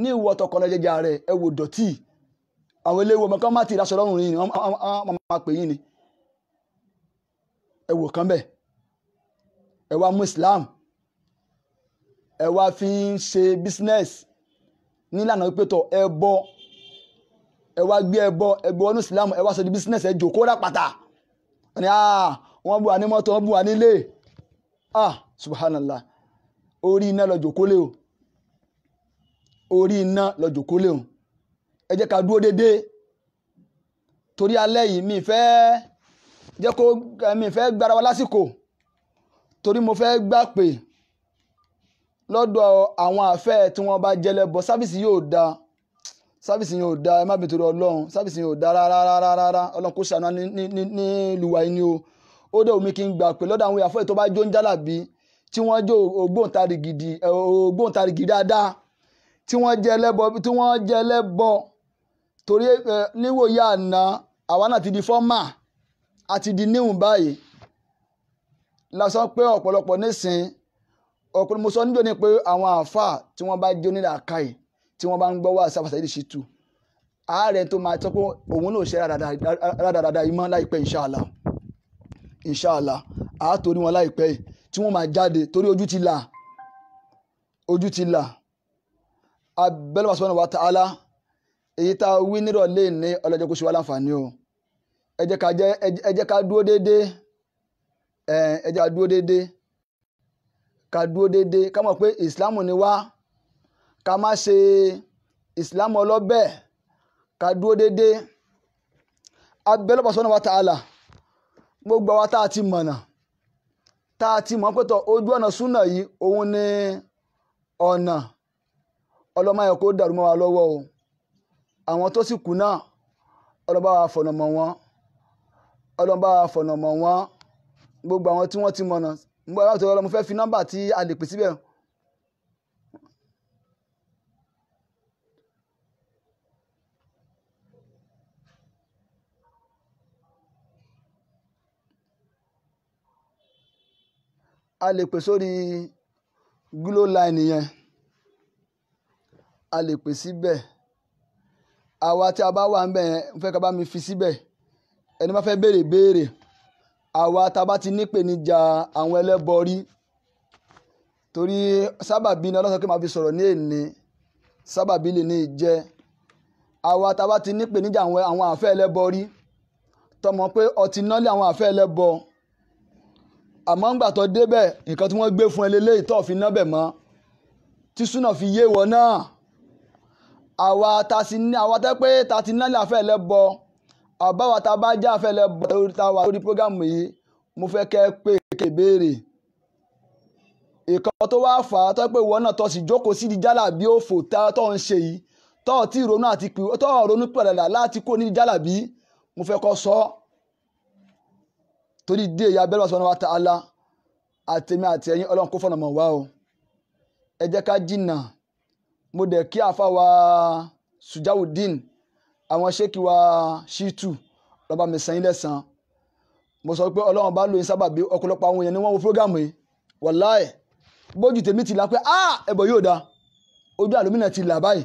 ní ìwọ tọkànlẹ̀ jẹjẹ rẹ̀ ẹ wò dọ̀tí àwọn eléwu ọmọ kan má ti ìdáṣọ lọ́rùn yìí ni wọ́n máa pè yín ni ẹ wò kán bẹ́ẹ̀ ẹ wá mú Islam ẹ wá fi ń ṣe business nílànà wípé tọ ẹbọ ẹ wá gbé ẹbọ ọdún Islam ẹ wá sọ di business ẹ jòkó rápàtà ni wọ́n bù wá ní mọ́tò wọ́n bù wá nílé subhanallah orí iná lọ jòkó lé o orí iná lọ jòkó lé o ẹ jẹ́ ká dúró dédé torí alẹ́ yìí mi fẹ́ gbára wa lásìkò torí mo fẹ́ gbà pé lọ́dọ̀ àwọn àfẹ́ tí wọ́n bá jẹlẹ́bọ sáfìsì yóò da ẹ má bẹ̀ torí Ọlọ́run sáfìsì yóò da rárá Ọlọ́run kó ṣàánú ní ìlúwa yìí ni o ó dẹ̀ omi kí n gbà pé lọ́dọ̀ àwọn àfẹ́ tó bá jó ń jálàbí tí wọ́n jó ògbóǹtarìgì dáadáa tí wọ́n jẹ ẹlẹ́bọ torí níwòye àná àwa náà ti di fọ́mà àti di níhùn báyìí lásán pé ọ̀pọ̀lọpọ̀ nísìn mo sọ níjọ́ ni pé àwọn àáfàá tí wọ́n bá jó nílà káyì tí wọ́n bá ń gbọ́ wá sáfàṣà ìdí ṣìtú ààrẹ tó máa tọ́ pé òun náà ṣe rádaràdà ìmọ̀ láìpẹ́ inshallah àátorí wọn láìpẹ́ tí wọ́n máa jáde torí ojú ti là abẹ́lẹ́ subhanahu wa ta'ala èyí tá a wí nírọ̀lẹ́ ní ọlọ́jọ́ kó ṣe wá láǹfààní o ẹ jẹ́ ká dúró déédéé ká mọ̀ pé ìsìláàmù ni wá ká má ṣe ìsìláàmù ọlọ́bẹ̀ ká dúró déédéé abẹ́lẹ́ subhanahu wa ta'ala gbogbo àwa tá a ti mọ̀nà tá a ti mọ̀ pé tọ̀ ojú ọ̀nà súnà yìí òun ni ọ̀nà ọlọ́mọ yẹn kó dàrú mọ́ wa lọ́wọ́ o àwọn tó sì kú náà ọlọ́ba wa fọ̀nà mọ́ wọn gbogbo àwọn tí wọ́n ti mọ̀nà gbogbo àwọn tó lọ́mọ fẹ́ fi nọ́mbà tí a lè pè síbẹ̀ a lè pè sórí glo line yẹn a lè pè síbẹ̀ àwa tí a bá wà ń bẹ̀ yẹn ń fẹ́ ká bá mi fi síbẹ̀ ẹni bá fẹ́ béèrè àwa tá a bá ti nípèníjà àwọn ẹlẹ́bọ rí torí sábàbí ni ọlọ́sọ kí n máa fi sọ̀rọ̀ ní èní sábàbí lè ní ìjẹ́ àwa tá a bá ti nípèníjà àwọn àfẹ́ ẹlẹ́bọ rí tọmọ pé ọtí nọ́lé àwọn àfẹ́ ẹlẹ́bọ àmọ́ ńgbà tó débẹ̀ nǹkan tí wọ́n gbé fún ẹ lélẹ́yìí tó fi ná bẹ̀ mọ́ tí súnà fi yé wọ náà àwa tẹ́ pé ta ti nálẹ̀ afẹ́ lẹ́bọ àbáwa ta bá já afẹ́ lẹ́bọ lórí prógámù yìí mo fẹ́ kẹ́ pé kébèrè ìkan tó wá fà á tó pé ìwọ náà tó sì jókòó sí di jálàbí òfò tó ń ṣe yìí tó ti ronú àti pè tó ronú pẹ̀lẹ́dà láti kó ní jálàbí mo fẹ́ kọ́ sọ torí dé ìyá abẹ́rẹ́ subhanahu wa ta'ala àtẹ̀mí àti ẹ̀yin ọlọ́run kó fọ̀nà mọ̀ wá o ẹ jẹ́ ká jìnnà mo dẹ̀ kí àfa wa Sujawudeen àwọn ṣéèkì wa Shitu lọ́ba mi sẹ́yìn lẹ́sàn mo sọ pé ọlọ́run bá lóyún sábàbí ọ̀pọ̀lọpọ̀ àwọn èèyàn ni wọ́n wo prógámù yìí wàláì bójú tèmi ti là pé ẹbọ yóò da ojú àlómìnà ti là báyìí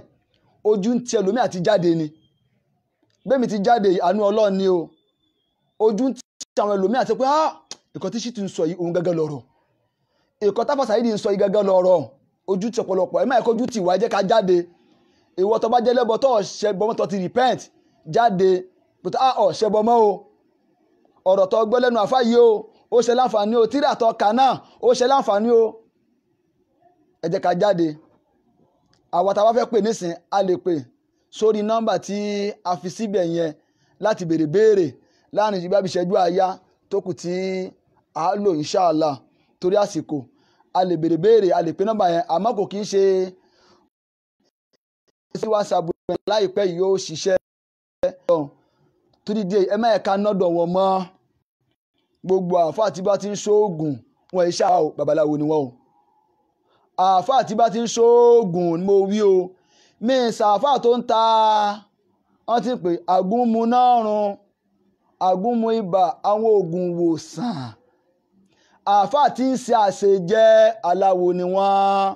ojú ń tiẹ̀ lómi àti jáde ni bẹ́ẹ̀mi ti jáde àánú ọlọ́run ni o ojú ń tiẹ̀ àwọn ẹlòmí àti pé ìkan tí Shitu ń sọ yìí òun gẹ́gẹ́ lọ́rọ̀ ìkan táfà Saidi ń sọ yìí gẹ́gẹ́ lọ́rọ̀ ojú ti ọ̀pọ̀lọpọ̀ ẹ má ẹ̀kọ́ ojú ti wá jẹ́ ká jáde ìwọ tó bá jẹ́ lẹ́bọ tó ọ̀ṣẹ́ bọ́mọ́ tó ti repent jáde but ọ̀ṣẹ́ bọ́mọ́ o ọ̀rọ̀ tó gbọ́ lẹ́nu àfá yìí o ó ṣe láǹfààní o tírà tó kà náà ó ṣe láǹfààní o ẹ jẹ́ ká jáde àwọn tá a bá fẹ́ pè nísìn a lè pè sórí nọ́mbà tí a fi síbẹ̀ yẹn láti béèrè láàrin ìjìbá ìṣẹ́jú àáyá tó kù tí a lò inshallah torí àsìkò a lè béèrè a lè pè nọ́mbà yẹn àmọ́ kò kí ń ṣe sí WhatsApp láìpẹ́ yìí yóò ṣiṣẹ́ torí díẹ̀ ẹ má ẹ̀ka nọ́dọ̀ wọn mọ́ gbogbo àáfàá tí bá ti ń ṣoògùn wọn ìṣá o babaláwo ni wọn o àáfàá tí bá ti ń ṣoògùn ni mo wí o mi ṣàáfàá tó ń ta wọn ti ń pè àgúnmu nárun àgúnmu ibà àwọn oògùn wòsàn àáfàá tí ń ṣe àṣejẹ aláwo ni wọn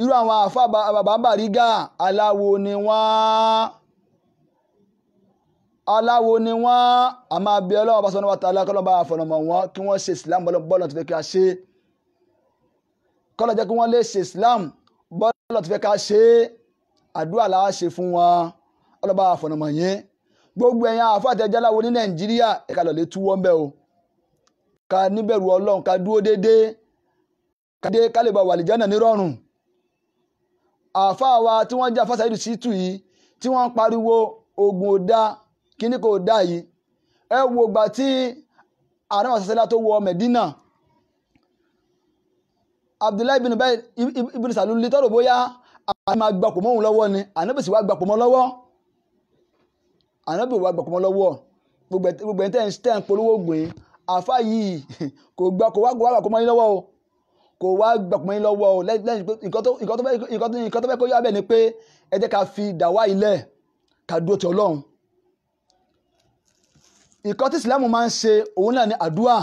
irú àwọn àáfàá bàbá Bàrígà aláwo ni wọn a máa bí ọlọ́wọ́ bá sọ́nà wàtà alákọ́lọ́ bá fọ̀nàmọ̀ wọn kí wọ́n ṣe Islam bọ́ọ̀lù tó fẹ́ ká ṣe kọ́lọ̀ jẹ́ kí wọ́n lè ṣe Islam bọ́ọ̀lù tó fẹ́ ká ṣe àdúrà láà ṣe fún wọn ọlọ́ba fọ̀nàmọ̀ yẹn gbogbo ẹ̀yàn àáfàá tẹ́jọ́ láwo ní Nàìjíríà ẹ̀ka lọ́lẹ̀ tú wọ́n bẹ́ o ká níbẹ̀rù Ọlọ́run ká dúró déédéé ká lè bá wàlìjánà nírọ̀rùn àáfàá wa tí wọ́n jẹ́ àfáà Saidi Shitu yìí tí wọ́n ń pariwo ogun ò dá kíní kò dá yìí ẹ wo gbà tí àrùn àṣẹṣẹlá tó wọ Medina Abdullahi ibn Salul tọrọ bóyá àwọn máa gbapò mọ́ òun lọ́wọ́ ni ànábì sì wá gbapò mọ́ lọ́wọ́ gbogbo ẹ̀ tẹ́ ń polówó gbìn àfáà yìí kò wá gbapò mọ́ yín lọ́wọ́ o kò wá gbapò mọ́ yín lọ́wọ́ o lẹ́yìn nǹkan tó fẹ́ kó yá bẹ́ẹ̀ ni pé ẹ jẹ́ ká fi dàwà ilẹ̀ ká dúró ti Ọlọ́run ìkọ́ tí Ìsìlámù máa ń ṣe òun náà ní àdúà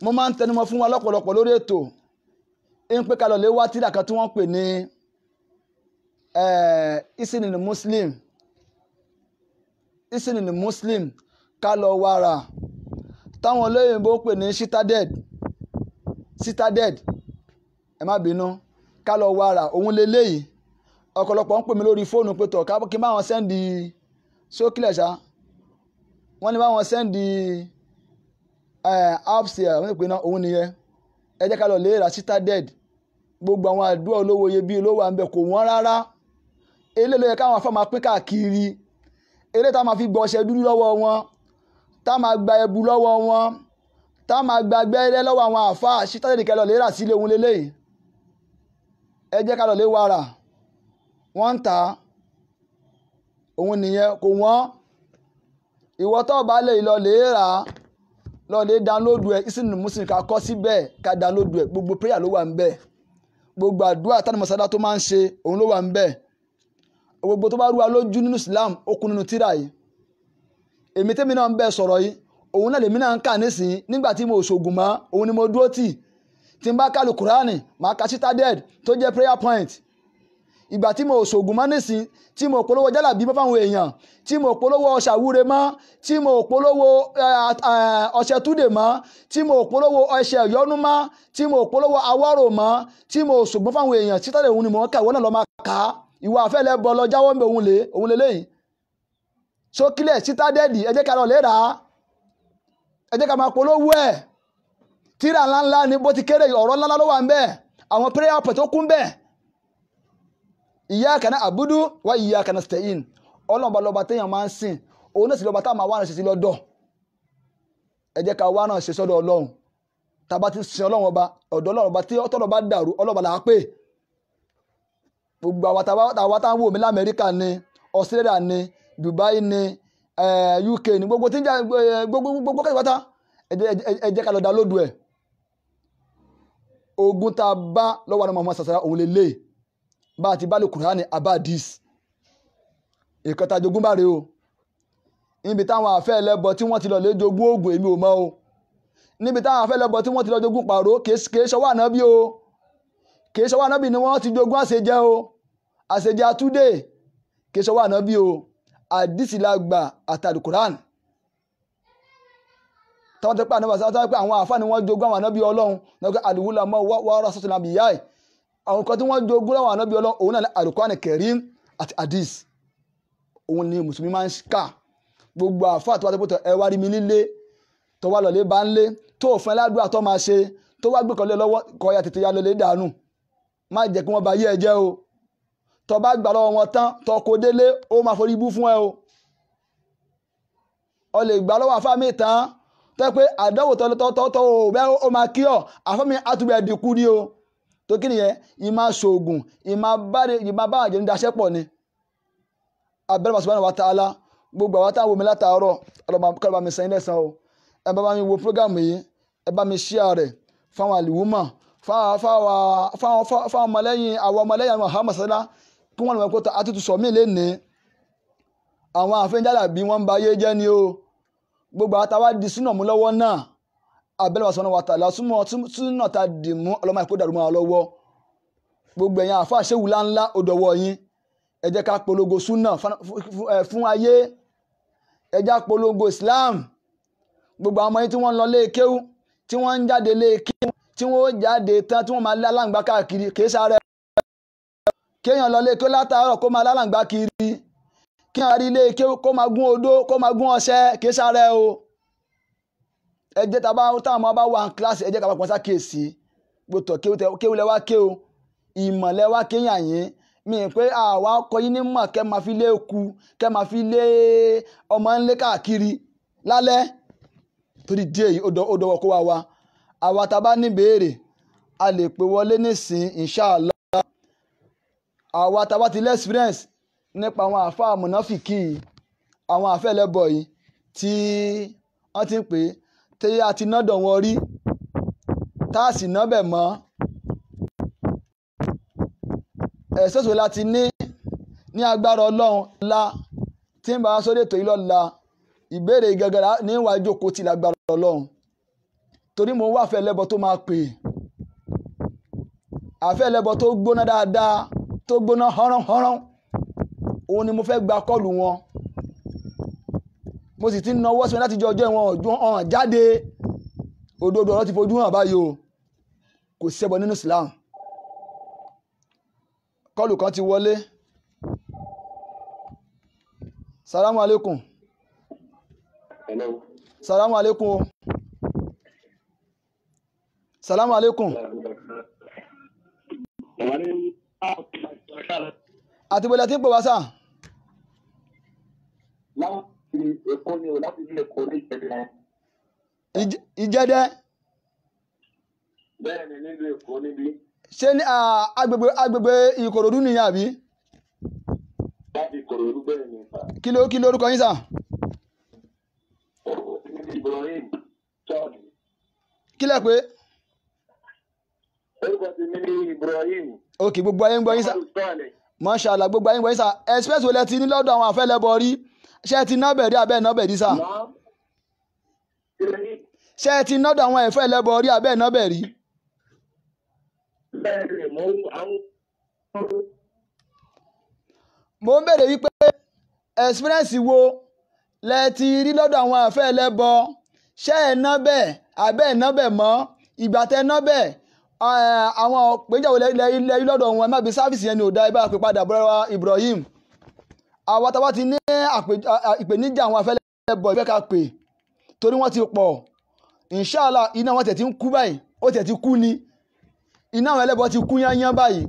mo máa ń tẹnumọ́ fún wa lọ́pọ̀lọpọ̀ lórí ètò ń pé ká lọ lè wá tírà kan tí wọ́n pè ní Isnul Muslim ká lọ wàrà táwọn olóyìnbó pè ní citadel ẹ má bínú ká lọ wàrà òun lélẹ́yìí ọ̀pọ̀lọpọ̀ ń pè mí lórí fóònù pé tọ̀ kí máa wọn sẹ́ndì sókìlẹ̀ ṣá wọ́n ní báwọn sẹ́ndì apps ẹ̀ wọ́n ní pé náà òun nìyẹn ẹ jẹ́ ká lọ lè ra citadel gbogbo àwọn àdúrà olówó iyebíye olówó à ń bẹ kò wọ́n rárá eléyìí ló yẹ káwọn afọ́ máa pín káàkiri eré tá máa fi gbọ́ ọṣẹ dúdú lọ́wọ́ wọn tá máa gba ẹbu lọ́wọ́ wọn tá máa gba gbẹ́rẹ́ lọ́wọ́ àwọn àfáà citadel kẹ́ lọ lè rà sílé òun lélẹ́yìí ẹ jẹ́ ká lọ lè wàrà wọ́n ń ta òun nìyẹn kò wọ́n ìwọ tó bá lè lọ lè rà lọ lè dánlódù ẹ̀ Isnul Muslim ká kọ́ síbẹ̀ ká dánlódù ẹ̀ gbogbo prayer ló wà ń bẹ̀ gbogbo àdúrà tánà mọ̀sádá tó máa ń ṣe òun ló wà ń bẹ̀ gbogbo tó bá rú wa lójú nínú Islam ó kún nínú tírà yìí èmi tẹ́mi náà ń bẹ̀ sọ̀rọ̀ yìí òun náà lèmi náà ń kà nísìnyí nígbà tí mo ṣògùn mọ́ òun ni mo dúró tì tí n bá kálù Kùránì màá ka citadel tó jẹ́ prayer point ìgbà tí mo ṣògùn mọ́ nísìn tí mo polówó jálàbí mọ́ fáwọn èèyàn tí mo polówó ọṣàwúre mọ́ tí mo polówó ọṣẹ túdè mọ́ tí mo polówó ọṣẹ ìyọnú mọ́ tí mo polówó awọ́rò mọ́ tí mo ṣògùn fáwọn èèyàn citadel òun ni mò ń kà ìwọ náà lọ máa kà á ìwà àfẹ́lẹ́ bọ́ lọ jáwọ́ ń bẹ òun lélẹ́yìn sókílẹ̀ citadel ẹ jẹ́ ká lọ lè rà á ẹ jẹ́ ká máa polówó ẹ̀ tíra ńláńlá ni bó ti kéré ọ̀rọ̀ ńláńlá ló wà ń bẹ́ẹ̀ àwọn prayer point tó kún bẹ́ẹ̀ iyyaka na'budu wa iyyaka nasta'in ọlọ́ọ̀bá lọ́ba téèyàn máa ń sìn òun náà sì lọ́ba táwọn máa wá náà ṣe sí lọ́dọ̀ ẹ jẹ́ ká wá náà ṣe sọ́dọ̀ ọlọ́run tàbá ti sin ọlọ́run ọba ọ̀dọ̀ ọlọ́run ọba tí ọ̀tọ̀rọ̀ bá dàrú ọlọ́ba là á pè gbogbo àwa táwọn wò mí lamẹ́ríkà ni Australia ni Dubai ni UK ni gbogbo tí ń jà gbogbo kẹ́kọ̀ọ́ ẹ jẹ́ ká lọ download ẹ̀ ogun tá a bá lọ́wọ́ àwọn ọmọ sàṣàrà òun lè lè bá a ti bá lè Kùránì abadis ìkọta jogún bá rè o níbi táwọn àfẹ́ ẹlẹ́bọ tí wọ́n ti lọ lé jogún oògùn èmi ò mọ̀ o níbi táwọn àfẹ́ ẹlẹ́bọ tí wọ́n ti lọ jogún pàró kìí ṣọwọ́ ànábì o kìí ṣọwọ́ ànábì ni wọ́n ti jogún àṣejẹ o àṣejẹ àtúndè kìí ṣọwọ́ ànábì o àdìsí la gbà àtàlù Kùránì tọ́wọ́n tẹ́ pé ànábì sáwọn pé àwọn àfáà ni wọ́n jogún àwọn ànábì ọlọ́run lọ́gbẹ́ àdìwúlà mọ́ wọ́ọ́rọ́ sọ́tún àbí yá ẹ̀ àwọn kan tí wọ́n jogún àwọn ànábì ọlọ́run òun náà ní Al-Qur'an Karim àti hadith òun ni mùsùlùmí máa ń kà gbogbo àfáà tó wá tẹ́pọ̀tọ̀ ẹ wá rí mi lílé tó wá lọ́lé bá ń lé tó òfin aládùúgbò tó máa ṣe tó wá gbé kan lé lọ́wọ́ kọ́ ya tètè ya lọ́lé dànù má jẹ́ kí wọ́n bá yé ẹ jẹ́ o tó bá gbà lọ́wọ́ wọn tán tó kó délé ó máa forí bú fún ẹ o ọ lè gbà lọ́wọ́ àfáà mi tán tẹ́ pé àdánwò tọ́tọ́ ò bẹ́ ó máa kí ọ àfáà mi àtúbẹ̀ dínkù ní o tó kí nìyẹn ìmá ṣoògùn ìmá bá àjẹ́ ní daṣẹ́ pọ̀ ni abẹ́rẹ́ subhanahu wa ta'ala gbogbo àwọn táwọn omi látàárọ̀ ọlọ́ba mi sẹ́yìn lẹ́sàn o ẹ bá mi wo prógámù yìí ẹ bá mi share rẹ̀ fáwọn àlìwúmọ̀ fáwọn ọmọlẹ́yìn àwọn ọmọlẹ́yìn Muhammad sallá kí wọ́n lè mọ̀ pé àtútù sọ mí lénìí àwọn àfẹ́jáde bí wọ́n ń ba ayé jẹ́ ni o gbogbo àwọn táwa di sínú ọ̀mú lọ́wọ́ náà abẹ́rẹ́ subhanahu wa ta'ala súnà ta dì mú ọlọ́mọ ìkó dàrú mọ́ ọ lọ́wọ́ gbogbo ẹ̀yàn àfa àṣewùlá ńlá òdòwọ́ yín ẹ jẹ́ ká polongo súnà fún ayé ẹ jẹ́ ká polongo Islam gbogbo àwọn ọmọ yín tí wọ́n ń lọ léèkéwú tí wọ́n ń jáde léèkéwú tí wọ́n jáde tán tí wọ́n máa lálàǹgbá káàkiri kìí sáré kéèyàn lọ léèkéwú látàárọ̀ kó máa lálàǹgbá kiri kéèyàn rí léèkéwú kó máa gún odó kó máa gún ọṣẹ kìí sáré o ẹ jẹ́ táwọn ọmọ bá wà ní kíláàsì ẹ jẹ́ ká pọ̀ sákèsí gbòtò kéwú lẹ́wà kéwú ìmọ̀ lẹ́wà kéèyàn yín mi pé àwa kọ yín ní mọ̀ kẹ́ máa fi lé eku kẹ́ máa fi lé ọmọ ńlé káàkiri lálẹ́ torí díẹ̀ yìí ó dọwọ́ kó wa àwa tá a bá ní béèrè a lè pè wọlé nísìn inshallah àwa tá a bá ti lé experience nípa àwọn àfáà mùnáfìkì àwọn àfẹ́ ẹlẹ́bọ yìí tí wọ́n ti ń pè tí a ti nọ́dọ̀ wọn rí tá a sì nọ́bẹ̀ mọ́ ẹ̀sẹ̀sọ̀ láti ní agbára ọlọ́run ńlá tí ń bá wá sórí ètò yìí lọ́la ìbéèrè gẹ́gẹ́rà ní ìwà ìjókòó ti lágbára ọlọ́run torí mo wá àfẹ́ ẹlẹ́bọ tó máa pè àfẹ́ ẹlẹ́bọ tó gbóná dáadáa tó gbóná hánrán òun ni mo fẹ́ gba kọ́ọ̀lù wọn mo sì ti ń nawọ́ sí wọn láti jọ ọjọ́ ìwọ̀n ọ̀hún jáde òdodo ọ̀rọ̀ ti fojú hàn báyìí o kò ṣẹbọ nínú Islam kọlù kan ti wọlé salamu alaikum hello salamu alaikum salamu alaikum àti bọ́lá tí ń pè wá sáà ìjẹ́dẹ́ bẹ́ẹ̀ni nílùú Èkó níbí ṣé ní agbègbè Ìkòròdú nìyẹn àbí? láti Ìkòròdú bẹ́ẹ̀ ni sà. kí lórúkọ yín sà? Ibrahim chọ́ọ̀dì. kí lẹ pé? orúkọ ti mi ní Ibrahim. ok gbogbo ayé ń gbọ́ yín sà Mashallah gbogbo ayé ń gbọ́ yín sà express wo lẹ ti ní lọ́dọ̀ àwọn àfẹ́lẹ́bọ rí ṣé ẹ ti nábẹ̀ rí abẹ́ nábẹ̀ rí sà? ṣé ẹ ti nọ́dọ̀ àwọn àfẹ́lẹ́bọ rí abẹ́ nábẹ̀ rí? mo ń bèrè wípé experience wo lẹ ti rí lọ́dọ̀ àwọn àfẹ́ ẹlẹ́bọ ṣé ẹ̀ ná bẹ́ẹ̀ abẹ́ ẹ̀ ná bẹ́ẹ̀ mọ́ ìgbà tẹ́ ná bẹ́ẹ̀ àwọn péjàwó lẹ rí lọ́dọ̀ wọn ẹ má bí sáfìsì yẹn ni ò dá ibà pé padà bọ́ra Ibrahim àwọn táwa ti ní ìpèníjà àwọn àfẹ́ ẹlẹ́bọ ìfẹ́ ká pè torí wọ́n ti pọ̀ inshallah iná wọn tẹ̀ ti ń kú báyìí ó tẹ̀ ti kú ni iná àwọn ẹlẹ́bọ ti kú yányán báyìí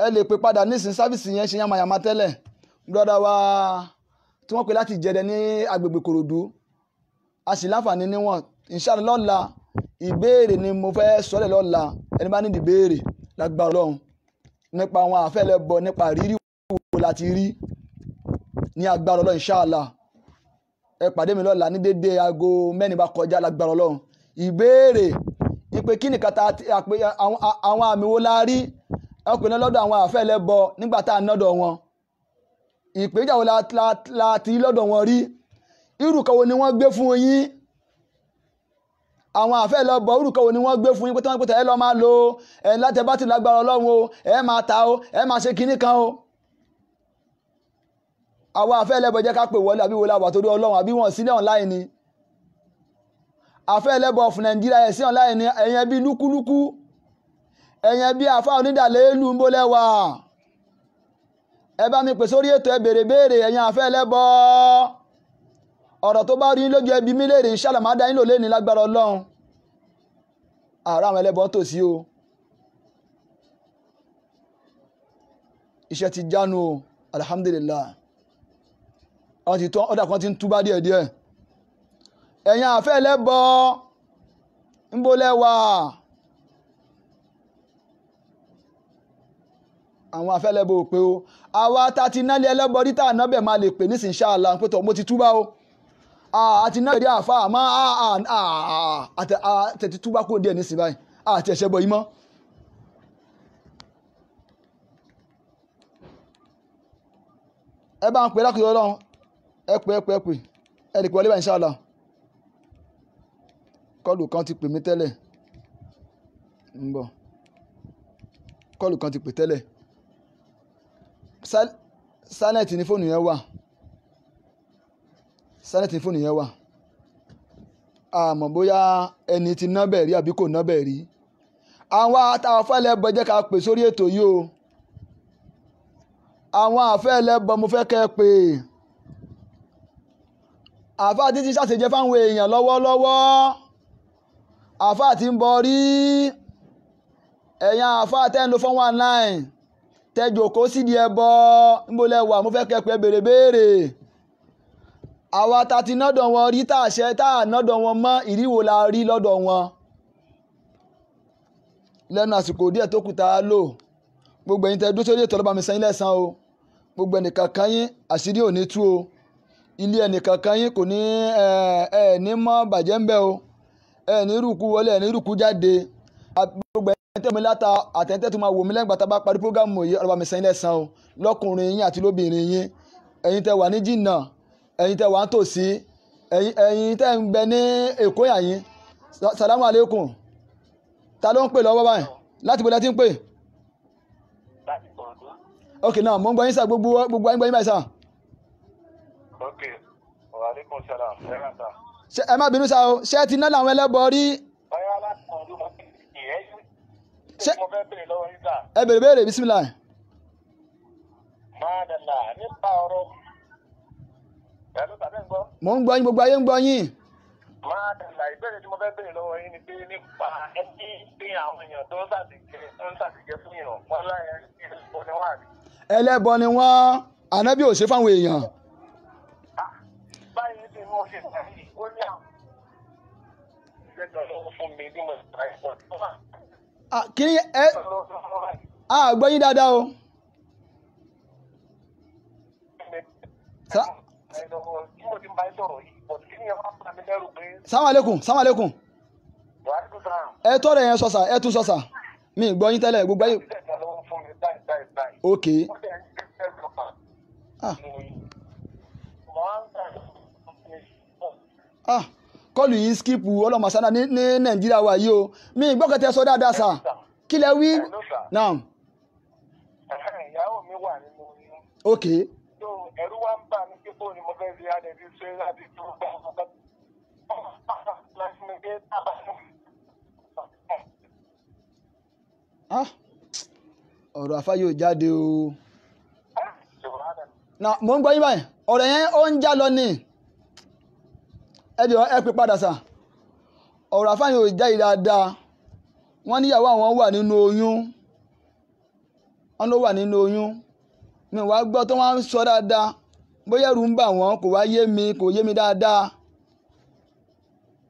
ẹ lè pè padà nísìn sáfìsì yẹn ṣe yamayama tẹ́lẹ̀ brọ́dá wa tí wọ́n pè láti Jẹ̀dẹ̀ ní agbègbè Kòròdú a sì láǹfààní níwọ̀n inshallah lọ́la ìbéèrè ni mo fẹ́ sọ́lẹ̀ lọ́la ẹni bá nídìí béèrè lágbára Ọlọ́run nípa àwọn àfẹ́lẹ́bọ nípa rírí wo láti rí ní agbára Ọlọ́run inshallah ẹ pàdé mi lọ́la ní dédé aago mẹ́rin bá kọjá lágbára Ọlọ́run ìbéèrè ìpè kí nìkan àwọn àmì wo la rí ọkùnrin lọ́dọ̀ àwọn àfẹ́lẹ́bọ nígbà tá à ń nọ́dọ̀ wọn ìpèjà wo la ti rí lọ́dọ̀ wọn rí irú kan wo ni wọ́n gbé fún yín àwọn àfẹ́lẹ́bọ irú kan wo ni wọ́n gbé fún yín pé tí wọ́n pè tẹ́ ẹ lọ́ máa lo ẹ̀ láti bá ti lágbára Ọlọ́run o ẹ máa ta o ẹ máa ṣe kinní kan o àwọn àfẹ́lẹ́bọ jẹ́ ká pè wọlé àbí wọlé àwà torí Ọlọ́run àbí wọ́n sílẹ̀ online ni àfẹ́lẹ́bọ fún Nàìjíríà ẹ̀ sí online ni ẹ̀yẹn bí lúkúlúkú ẹ̀yẹn bí àfá onídàlélù ń bó lẹ́wà ẹ bá mi pè sórí ètò ẹ bèrè béèrè ẹ̀yẹn àfẹ́lẹ́bọ ọ̀rọ̀ tó bá rí lójú ẹbí mi léèrè inshallah máa dá yín lò lé ní lágbára Ọlọ́run àárọ̀ àwọn ẹlẹ́bọ ń tòsí o iṣẹ́ ti jánu o alhamdulillah wọ́n ti tán ọ̀dà kan ti ń túbá díẹ̀díẹ̀ ẹ̀yin àfẹ́lẹ́bọ ń bó lẹ́wà àwọn àfẹ́lẹ́bọ ò pé o àwa ta ti nálé ẹlẹ́bọ rí tá ànábẹ̀ máa lè pè nísìn inshallah pé tọ̀ mo ti túbá o àti náà rí àfá àmọ́ àtẹ̀tí túbá kó díẹ̀ nísìn báyìí àti ẹ̀ṣẹ̀ bọ̀ yìí mọ́ ẹ bá ń pè lákòókò Ọlọ́run ẹ pè ẹ lè pè wọlé bá inshallah kọlù kan ti pè mí tẹ́lẹ̀ ń bọ̀ kọlù kan ti pè tẹ́lẹ̀ silent ní fóònù yẹn wà silent ní fóònù yẹn wà àmọ́ bóyá ẹni tí nọ́bẹ̀ rí àbí kò nọ́bẹ̀ rí àwọn àfẹ́lẹ́bọ jẹ́ ká pè sórí ètò yìí o àwọn àfẹ́lẹ́bọ mo fẹ́ kẹ́ pè àfáà títí ṣàṣejẹ fáwọn èèyàn lọ́wọ́lọ́wọ́ àfáà tí ń bọ rí ẹ̀yàn àfáà 10-419 tẹ́jòkó sídìí ẹbọ ńbólẹ́wà mo fẹ́ kẹ́pẹ́ béèrè béèrè àwa ta ti nọ́dọ̀ wọn rí tàṣẹ tá à nọ́dọ̀ wọn mọ́ ìríwò la rí lọ́dọ̀ wọn lẹ́nu àsìkò díẹ̀ tó kù tá a lò gbogbo ẹ̀yin tẹ́ dúró sórí ètò ọlọ́ba mi san yín lẹ́san o gbogbo ẹnìkan kan yín àṣírí ò ní tú o ilé ẹnìkan kan yín kò ní ní mọ́ bàjẹ́ ń bẹ́ o ní rúkú wọlé ní rúkú jáde gbogbo ẹ̀yin tẹ́ mi láta àtẹ̀ntẹ́ tó máa wò mí lẹ́yìn gbàtà bá parí prógámù yìí ọlọ́ba mi san yín lẹ́san o lọ́kùnrin yín àti lóbìnrin yín ẹ̀yin tẹ́ wà ní jìnnà ẹ̀yin tẹ́ wà ń tòsí ẹ̀yin tẹ́ ń bẹ ní Èkó yà yín salamu aleykum ta ló ń pè lọ́wọ́ báyìí láti bó lẹ́tí ń pè ok náà mo ń gbọ́ yín sá gbogbo ayé gbọ́ yín báyìí sá. ok wa alaikum salam ẹ má bínú sá o ṣé ti ná làwọn ẹlẹ́bọ rí. báyọ̀ alákọ̀ọ́dún mo fi ìyẹn ṣé mo fẹ́ bèrè lọ́wọ́ yín sá. ẹ bèrè béèrè bismillah. máa dàda nípa ọ̀rọ̀ ẹ̀rọ tàbí ń gbọ́. mo ń gbọ́ yín gbogbo ayé ń gbọ́ yín. máa dàda ìbéèrè tí mo fẹ́ bèrè lọ́wọ́ yín ni pé nípa ẹni tí àwọn èèyàn tó ń ṣàtìjẹ́ fún yàn wọ́n láyé ẹlẹ́bọ ni wọ́n àbí. ẹlẹ́bọ ni wọ́n ànábì ò ṣe fáwọn èèyàn. báyìí tí mo ṣe tàbí ó ní àwọn ìgbẹ́jọ́ lọ́wọ́ fún mi bí mo ṣe tàbí pọ̀ tó wà. kí ni ẹ gbọ́ yín dáadáa o. Salamu alaikum, salamu alaikum. Ẹ tọ́rọ yẹn sọ́sà, ẹ tún sọ́sà. Mi gbọ́ yín tẹ́lẹ̀ gbogbo ayé. Ok. Kọlù yìí skipu ọlọ́mọ̀sánà ní Nàìjíríà wà yìí o. Mi gbọ́kẹ̀tẹ̀ sọ dáadáa sà. Kí lẹ wí? Naam. Ìyàwó mi wà nínú oyún. Ok. Ẹ̀rù wá ń bà mí pé bóun ni mo fẹ́ fi adẹ̀ fi ṣe láti tó gbà ọ̀gá. Ọ̀rọ̀ àfá yóò jáde o. Mo ń gbọ́ yín báyìí. Ọ̀rọ̀ yẹn ó ń já lọ ní. ẹjọ́ ẹ pé padà sà ọ̀rọ̀ àfáàyàn ò jáde dáadáa wọ́n níyàwó àwọn wà nínú oyún wọ́n ló wà nínú oyún mi wá gbọ́ tó wọ́n sọ dáadáa bóyá ẹ̀rù ń bà wọ́n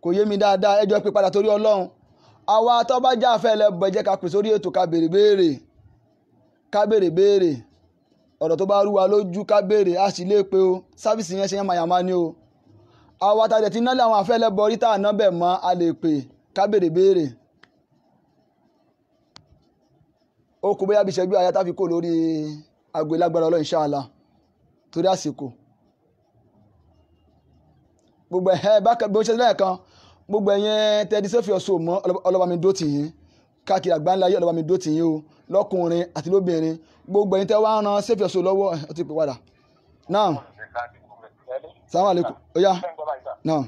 kò yé mi dáadáa ẹjọ́ ẹ pé padà torí Ọlọ́run àwa tó bá já afẹ́ Ẹlẹ́bọ ẹ jẹ́ ká pè sórí ètò ká béèrè béèrè ọ̀rọ̀ tó bá rú wa lójú ká béèrè a sì lè pe o sáfìsì yẹn ṣe yẹn màyàmá ni o àwa tàdé tí nálẹ̀ àwọn afẹ́ Ẹlẹ́bọ rí tá àná bẹ̀ mọ́ a lè pè ká béèrè ó kú bóyá bí ìṣẹ́jú àyà tá fi kó lórí aago ìlágbára Ọlọ́run inshallah torí àsìkò gbogbo bákan bí ó ṣe lẹ́ẹ̀kan gbogbo ẹ̀yẹn tẹ́dí sẹ́fì ọ̀ṣọ́ mọ́ ọlọ́ba mi dó tì yín káàkiri àgbáńlá yìí ọlọ́ba mi dó tì yín o lọ́kùnrin àti lóbìnrin gbogbo ẹ̀yin tẹ́ wá ń ran sẹ́fì ọ̀ṣọ́ lọ́wọ́ ẹ̀ ti pè padà náà salamu alaikum oya náà.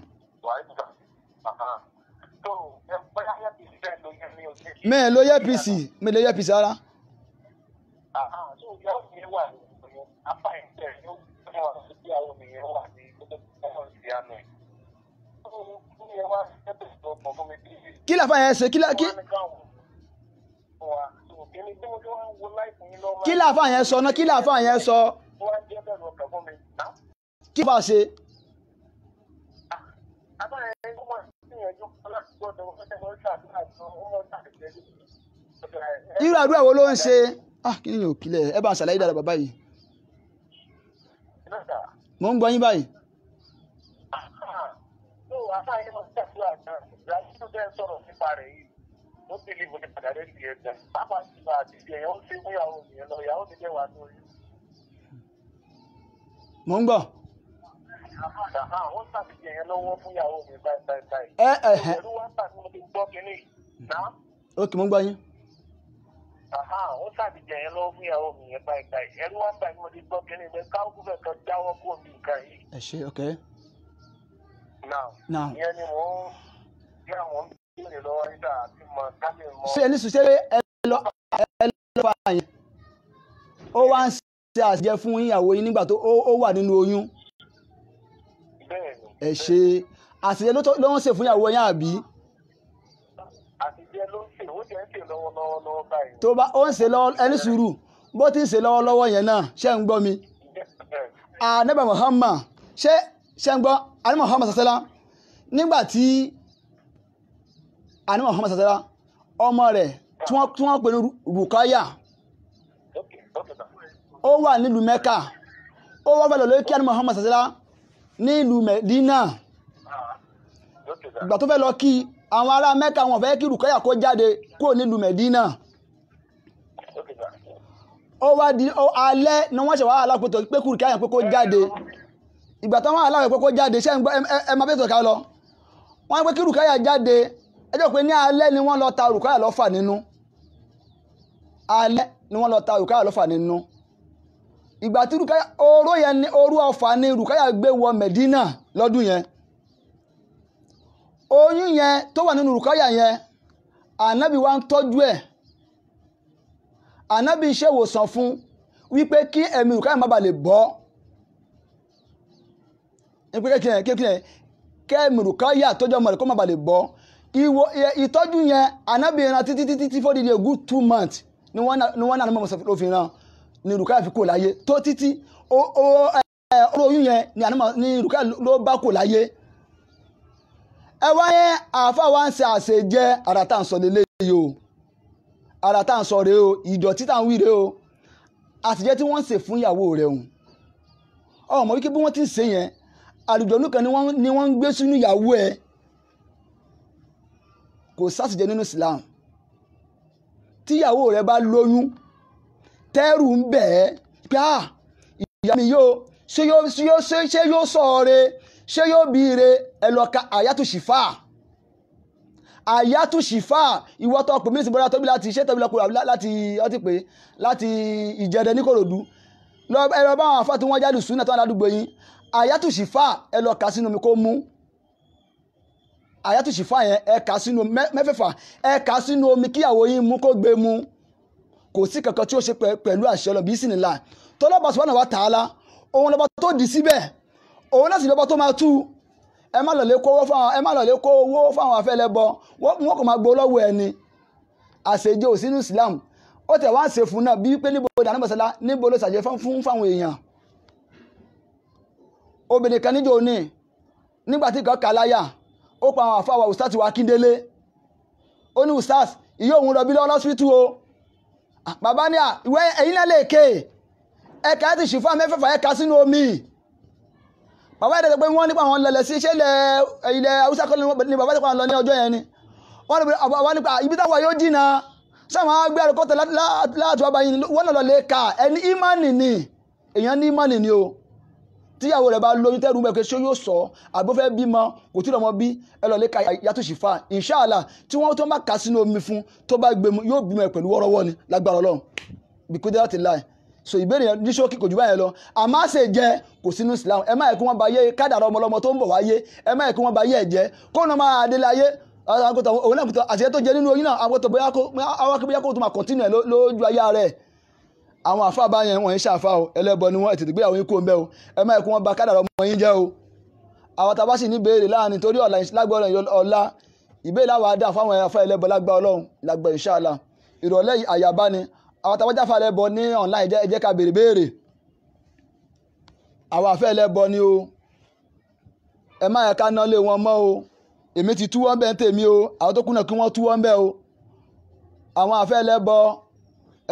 mẹ́ẹ̀ ló yẹ pc mi lè yẹ pc ara. Kí la fa yẹn ṣe kí la fa yẹn sọ náà kí la fa yẹn sọ kí fa ṣe. irú àdúrà wo ló ń ṣe kí ni yóò kílẹ̀ ẹ bá ń ṣàlàyé dára bàbá yìí mo ń gbọ́ yín báyìí. mo ń gbọ́. wọ́n ṣàfihàn yẹn lọ́wọ́ fún ìyàwó mi báyìí. ẹ̀rú wá tà ní mo ti gbọ́ kínní náà. ókè mo ń gbọ́ yín. wọ́n ṣàfihàn yẹn lọ́wọ́ fún ìyàwó mi yẹn báyìí. ẹ̀rú wá tà ní mo ti gbọ́ kínní bẹ́ẹ̀ káwọn kúfẹ̀ kan jáwọ́ kó mi nǹkan yìí. ẹ ṣe ok. náà ìyẹn ni mò ń bèrè lọ́wọ́ nígbà tí mo kábí mọ́. ṣé ẹni sùn ṣé ẹ lọ bá yẹn ó wá ń ṣe àṣejẹ fún ìyàwó yín nígbà tó ó wà nínú oyún. ẹ ṣe àṣejẹ ló ń ṣe fún ìyàwó yín àbí. àṣejẹ ló ń ṣe ó jẹ́ ń ṣe lọ́wọ́lọ́wọ́ báyìí. tó bá ó ń ṣe lọ́wọ́ ẹni sùúrù bó ti ń ṣe lọ́wọ́lọ́wọ́ yẹn náà ṣé ń gbọ́ mi. ànábì Muhammad ṣé ń gbọ́ ànábì Muhammad sàṣẹ́lá nígbà tí ànábì Muhammad sàṣẹ́lá ọmọ rẹ̀ tí wọ́n pè ní Rukaya ó wà nílùú Mẹ́kà ó wá fẹ́ lọ lórí kí ànábì Muhammad sàṣẹ́lá nílùú Mẹ́dínà ìgbà tó fẹ́ lọ kí àwọn ará Mẹ́kà wọn fẹ́ kí Rukaya kó jáde kúrò nílùú Mẹ́dínà ó wá di alẹ́ ni wọ́n ṣe wá alápòtò pé kúrò káyàn pé kó jáde ìgbà táwọn aláwẹ̀ pé kó jáde ṣé ẹ máa bẹ́ẹ̀ tó ká lọ wọ́n pé kí Rukaya jáde ẹjọ́ pé ní alẹ́ ni wọ́n lọ ta Rukaya lọ́fà nínú alẹ́ ni wọ́n lọ ta Rukaya lọ́fà nínú ìgbà tí Rukaya oró yẹn ni orú ọfà ni Rukaya gbé wọ Mẹ̀dínà lọ́dún yẹn oyún yẹn tó wà nínú Rukaya yẹn ànábì wa ń tọ́jú ẹ̀ ànábì ṣe ìwòsàn fún wípé kí ẹ̀mí Rukaya má bàa lè bọ́ kẹ́ẹ̀mí Rukaya tọ́jú ọmọ rẹ̀ kó má bàa lè bọ́ ìtọ́jú yẹn ànábì ran títí fódìdí a good 2 months ni wọ́n náà ní mọ̀ ló fi ran ni Rukaya fi kó láyé tó títí ọ̀rọ̀ oyún yẹn ni Rukaya ló bá kó láyé ẹ wáyé àáfà wa ń ṣe àṣejẹ ara tá à ń sọ lélẹ́yìí o ara tá à ń sọ rèé o ìdọ̀tí tá à ń wí rèé o àtijọ́ tí wọ́n ń ṣe fún ìyàwó rẹ̀ hùn ọmọ wípé bí wọ́n ti ń ṣe yẹn àlùjọ̀nnú kan ni wọ́n ń gbé sínú ìyàwó ẹ̀ kò sásìjẹ nínú Islam tíyàwó rẹ̀ bá lóyún tẹ́rù ń bẹ̀ ẹ́ pé ìyá mi yóò ṣé yóò sọ ọ́re ṣé yóò bí ire ẹ lọ ka àyàtú ṣìfà àyàtú ṣìfà ìwọ tó pè mí sí bọ́dá tóbi láti iṣẹ́ tóbi lọ́kùnrin láti ìjẹ̀dẹ̀ ní Kòròdú ẹ lọ bá àwọn afọ́ tí wọ́n jáde sùn náà tó wà ládùúgbò yín àyàtú ṣìfà ẹ lọ kà sínú mi kó mú àyàtú ṣìfà yẹn ẹ kà sínú mẹ́fẹ̀fà ẹ kà sínú omi kíyàwó yín mú kó gbé mu kò sí kankan tí ó ṣe pẹ̀lú àṣẹ ọlọ́bí sí nìlá tọ́lọ́bà subhanahu wa ta'ala òun lọ́ba tó dì síbẹ̀ òun náà sì lọ́ba tó máa tú ẹ má lọ lè kó owó fáwọn afẹ́lẹ́bọ wọ́n kò máa gbó lọ́wọ́ ẹni àṣejẹ òsínú Islam ó tẹ̀ wá ń ṣe fún náà bí pé níbo dáná mọ̀sálá níbo ló ṣàjẹ́ fún fáwọn èèyàn obìnrin kan níjó ní nígbà tí kan kà láyà ó pa àwọn àfáwà ustaz wa Akíndélé ó ní ustaz ìyá òun rọbí lọ́wọ́ lọ́sítù o bàbá ní ìwé ẹ̀yìn náà lè ké ẹ̀ka ti ṣì fún amẹ́fẹ́fà ẹ̀ka sínú omi bàbá ìdẹ́gbẹ́ pé wọ́n nípa àwọn lẹ̀lẹ̀ sí ṣé ilẹ̀ haúsá kọ́lé ní bàbá ìdẹ́gbẹ́ lọ ní ọjọ́ yẹn ni wọ́n nípa ibi táwọn yóò jìnnà sáwọn agbé àrùkọ́tẹ̀ láti wá báyìí wọ́n lọ lè ka ẹni ìmánì ni èèyàn ní ìmánì ni o tíyàwó rẹ̀ bá lóyún tẹ́rù mẹ́ pé ṣé yóò sọ àgbófẹ́ bímọ kò tí lọ́mọ bí ẹ lọ lè ka yàtọ̀ sí fa inshallah tí wọ́n tó bá kà sínú omi fún tó bá gbé mu yóò bímọ pẹ̀lú wọ́rọ́wọ́ ni lágbára Ọlọ́run bí kò dé láti láì so ìbéèrè yẹn ní ṣókí kò jù báyẹn lọ àmọ́ ṣe jẹ kò sínú Islam ẹ má yẹ kí wọ́n bá yé kádàrá ọmọlọ́mọ tó ń bọ̀ wáyé ẹ má yẹ kí wọ́n bá yé ẹ̀jẹ̀ kó náà máa délé ayé òun náà àṣẹ tó jẹ nínú oyún náà àgbọ̀tọ̀ bóyá kó tó máa kọ̀ntínú ẹ̀ lójú ayé rẹ̀ àwọn àfáàbá yẹn wọ́n ń ṣàfá o ẹlẹ́bọ ni wọ́n ètùtù gbéyàwó yín kó ń bẹ́ o ẹ má yẹ kí wọ́n bá kádàrá ọmọ yín jẹ́ o àwọn tá a bá sì ní béèrè láàrin torí ọ̀la lágbọ́ọ̀rọ̀ ọ̀la ìbéèrè àwọn adá fáwọn ẹ̀fọ́ ẹlẹ́bọ lágbá Ọlọ́run lágbá inshallah ìrọ̀lẹ́ àyàbá ni àwọn tá a bá jáfa ẹlẹ́bọ ní online ẹ jẹ́ ká béèrè àwọn àfẹ́ ẹlẹ́bọ ni o ẹ má yẹ ká ná lé wọn mọ́ o èmi ti tú wọn bẹ́ẹ̀ tèmi o àwọn tó kùnà kí wọ́n tú wọn bẹ́ẹ̀ o àwọn àfẹ́ ẹlẹ́bọ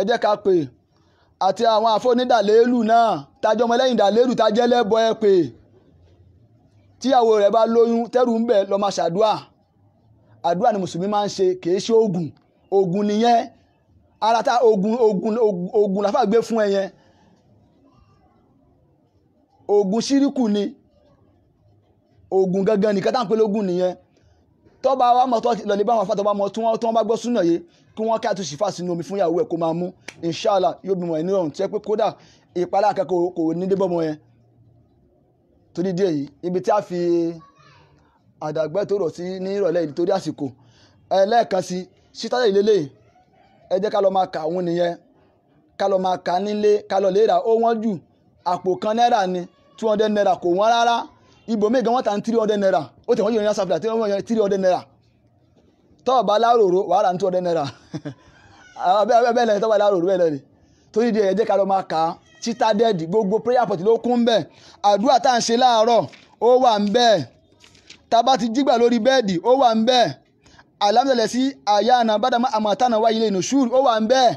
ẹ jẹ́ ká pè àti àwọn àfọ́nídàlélù náà tájọ́ ọmọlẹ́yìn dàlélù tájẹ́ lẹ́bọ ẹ pè tíyàwó rẹ̀ bá lóyún tẹ́rù ń bẹ̀ lọ máa ṣàdúà àdúà ni mùsùlùmí máa ń ṣe kìí ṣe oògùn nìyẹn ara tá oògùn làfà gbé fún ẹ yẹn oògùn ṣíríkù ni oògùn gangan nìkan tá à ń pè lóògùn nìyẹn tọ́ba wa mọ̀ tó lọ́lẹ́ bá wọn fà tọ́ba mọ̀ tí wọ́n bá gbọ́ súnà yé kí wọ́n ká àtúnṣe fà sínú omi fún ìyàwó ẹ̀ kó máa mú inshallah yóò bímọ ẹ̀ ní ọ̀run tí ẹ pé kódà ìpalẹ́ akẹ́kọ̀ọ́ kò ní dé bọ́mọ yẹn torí díẹ̀ yìí ibi tí a fi àdàgbẹ́ tó rọ̀ sí ní ìrọ̀lẹ́ yìí torí àsìkò ẹlẹ́ẹ̀kan sí sítálẹ̀ ìlélẹ̀ ẹ jẹ́ ká lọ máa kà àwọn nìyẹn ká lọ máa kà nílé ká lọ lè rà ó wọ́n jù àpò kan náírà ni 200 naira kò wọ́n rárá ibòmíì gan wọ́n ta ní 300 naira ó tẹ̀ wọ́n yóò ní asàfihàn tí wọ́n yọ 300 naira tọ́ọ̀bá láròrò wàhálà ní 200 naira bẹ́ẹ̀ lẹ́yìn tọ́ọ̀bá láròrò bẹ́ẹ̀ lẹ́yìn torí díẹ̀ ẹ jẹ́ ká lọ máa kà á citadel gbogbo prayer point ló kún bẹ́ẹ̀ àdúrà tá à ń ṣe láàárọ̀ ó wà ń bẹ́ẹ̀ tá a bá ti jígbà lórí bẹ́ẹ̀dì ó wà ń bẹ́ẹ̀ alhamdulillah sí àyànà bàdàmà àmọ̀tánà wáyé lẹ́nu ṣúr ó wà ń bẹ́ẹ̀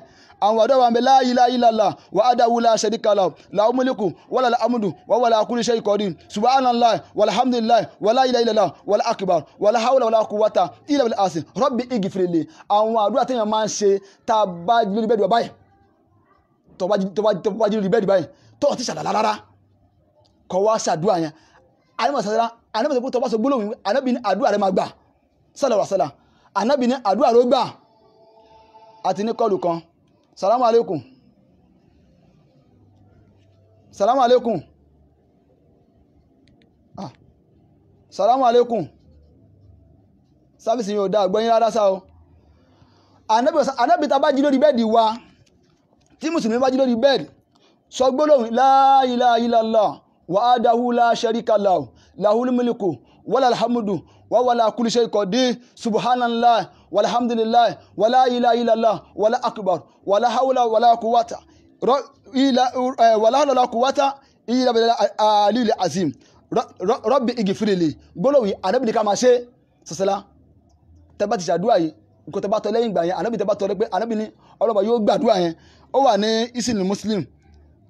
àwọn àdó wa ń bẹ la ilaha illallah wa adahu la sharika lahu lahu mulku wa lahu alhamdu wa huwa ala kulli shay'in qadir subhanallah walhamdulillah wa la ilaha illallah wal akbar wa la hawla wa la quwwata illa billah asin rabbi ighfirli àwọn àdúrà téèyàn máa ń ṣe tá a bá lórí bẹ́ẹ̀dì báyìí tó bá jí lórí bẹ́ẹ̀dì báyìí tó ti ṣàdá rárá kọ́ wá ṣàdúrà yẹn ànábì tó bá sọ gbólóhùn ànábì ní àdúrà rẹ̀ máa gbà sallallahu alaihi wasallam ànábì ní àdúrà rẹ̀ ó gbà àti ní kọlù kan salamu alaikum salamu alaikum salamu alaikum sáfìsì yóò dá àgbọ́yìn rárá sáà o ànábì tá bá jí lórí bẹ́ẹ̀dì wa tí mùsùlùmí bá jí lórí bẹ́ẹ̀dì sọ gbólóhùn la ilaha illallah wa adahu la sharika lahu lahul mulku wa lahul hamdu wa huwa ala kulli shay'in qadir subhanallah walhamdulillah wala ilaha illallah wala akbar wala hawla wala quwwata wala quwwata illa billahi azim rabbi ighfirli gbólóhùn ànábì ká máa ṣe sasala tẹ́ bá ti ṣàdúà yìí nǹkan tẹ́ bá tọ́ lẹ́yìn gbà yẹn ànábì tẹ́ bá tọ́ pé ànábì ní Ọlọ́run yóò gbàdúà yẹn ó wà ní islam muslim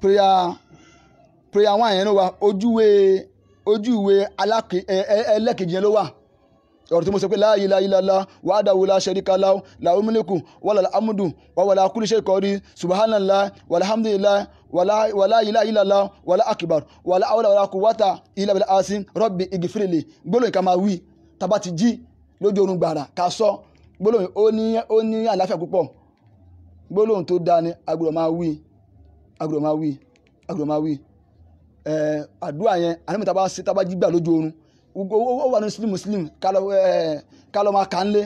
prayer one yẹn ló wà ojúwe ẹlẹ́kejì yẹn ló wà ọ̀rọ̀ tí mo sọ pé la ilaha illallah wahdahu la sharika lahu lahul mulku wa lahul hamdu wa huwa ala kulli shay'in qadir subhanallah walhamdulillah wala ilaha illallah wala akbar wala hawla wala quwwata illa billahi azim rabbi ighfirli gbólóhùn ká máa wí tá bá ti jí lójú oorun gbàrà ká sọ gbólóhùn ó ní àlàáfíà púpọ̀ gbólóhùn tó dáa ni agbọ́dọ̀ máa wí àdúrà yẹn àníbi tá bá jí gbà lójú oorun ó wà ní muslim kálọ̀ máa kà ń lé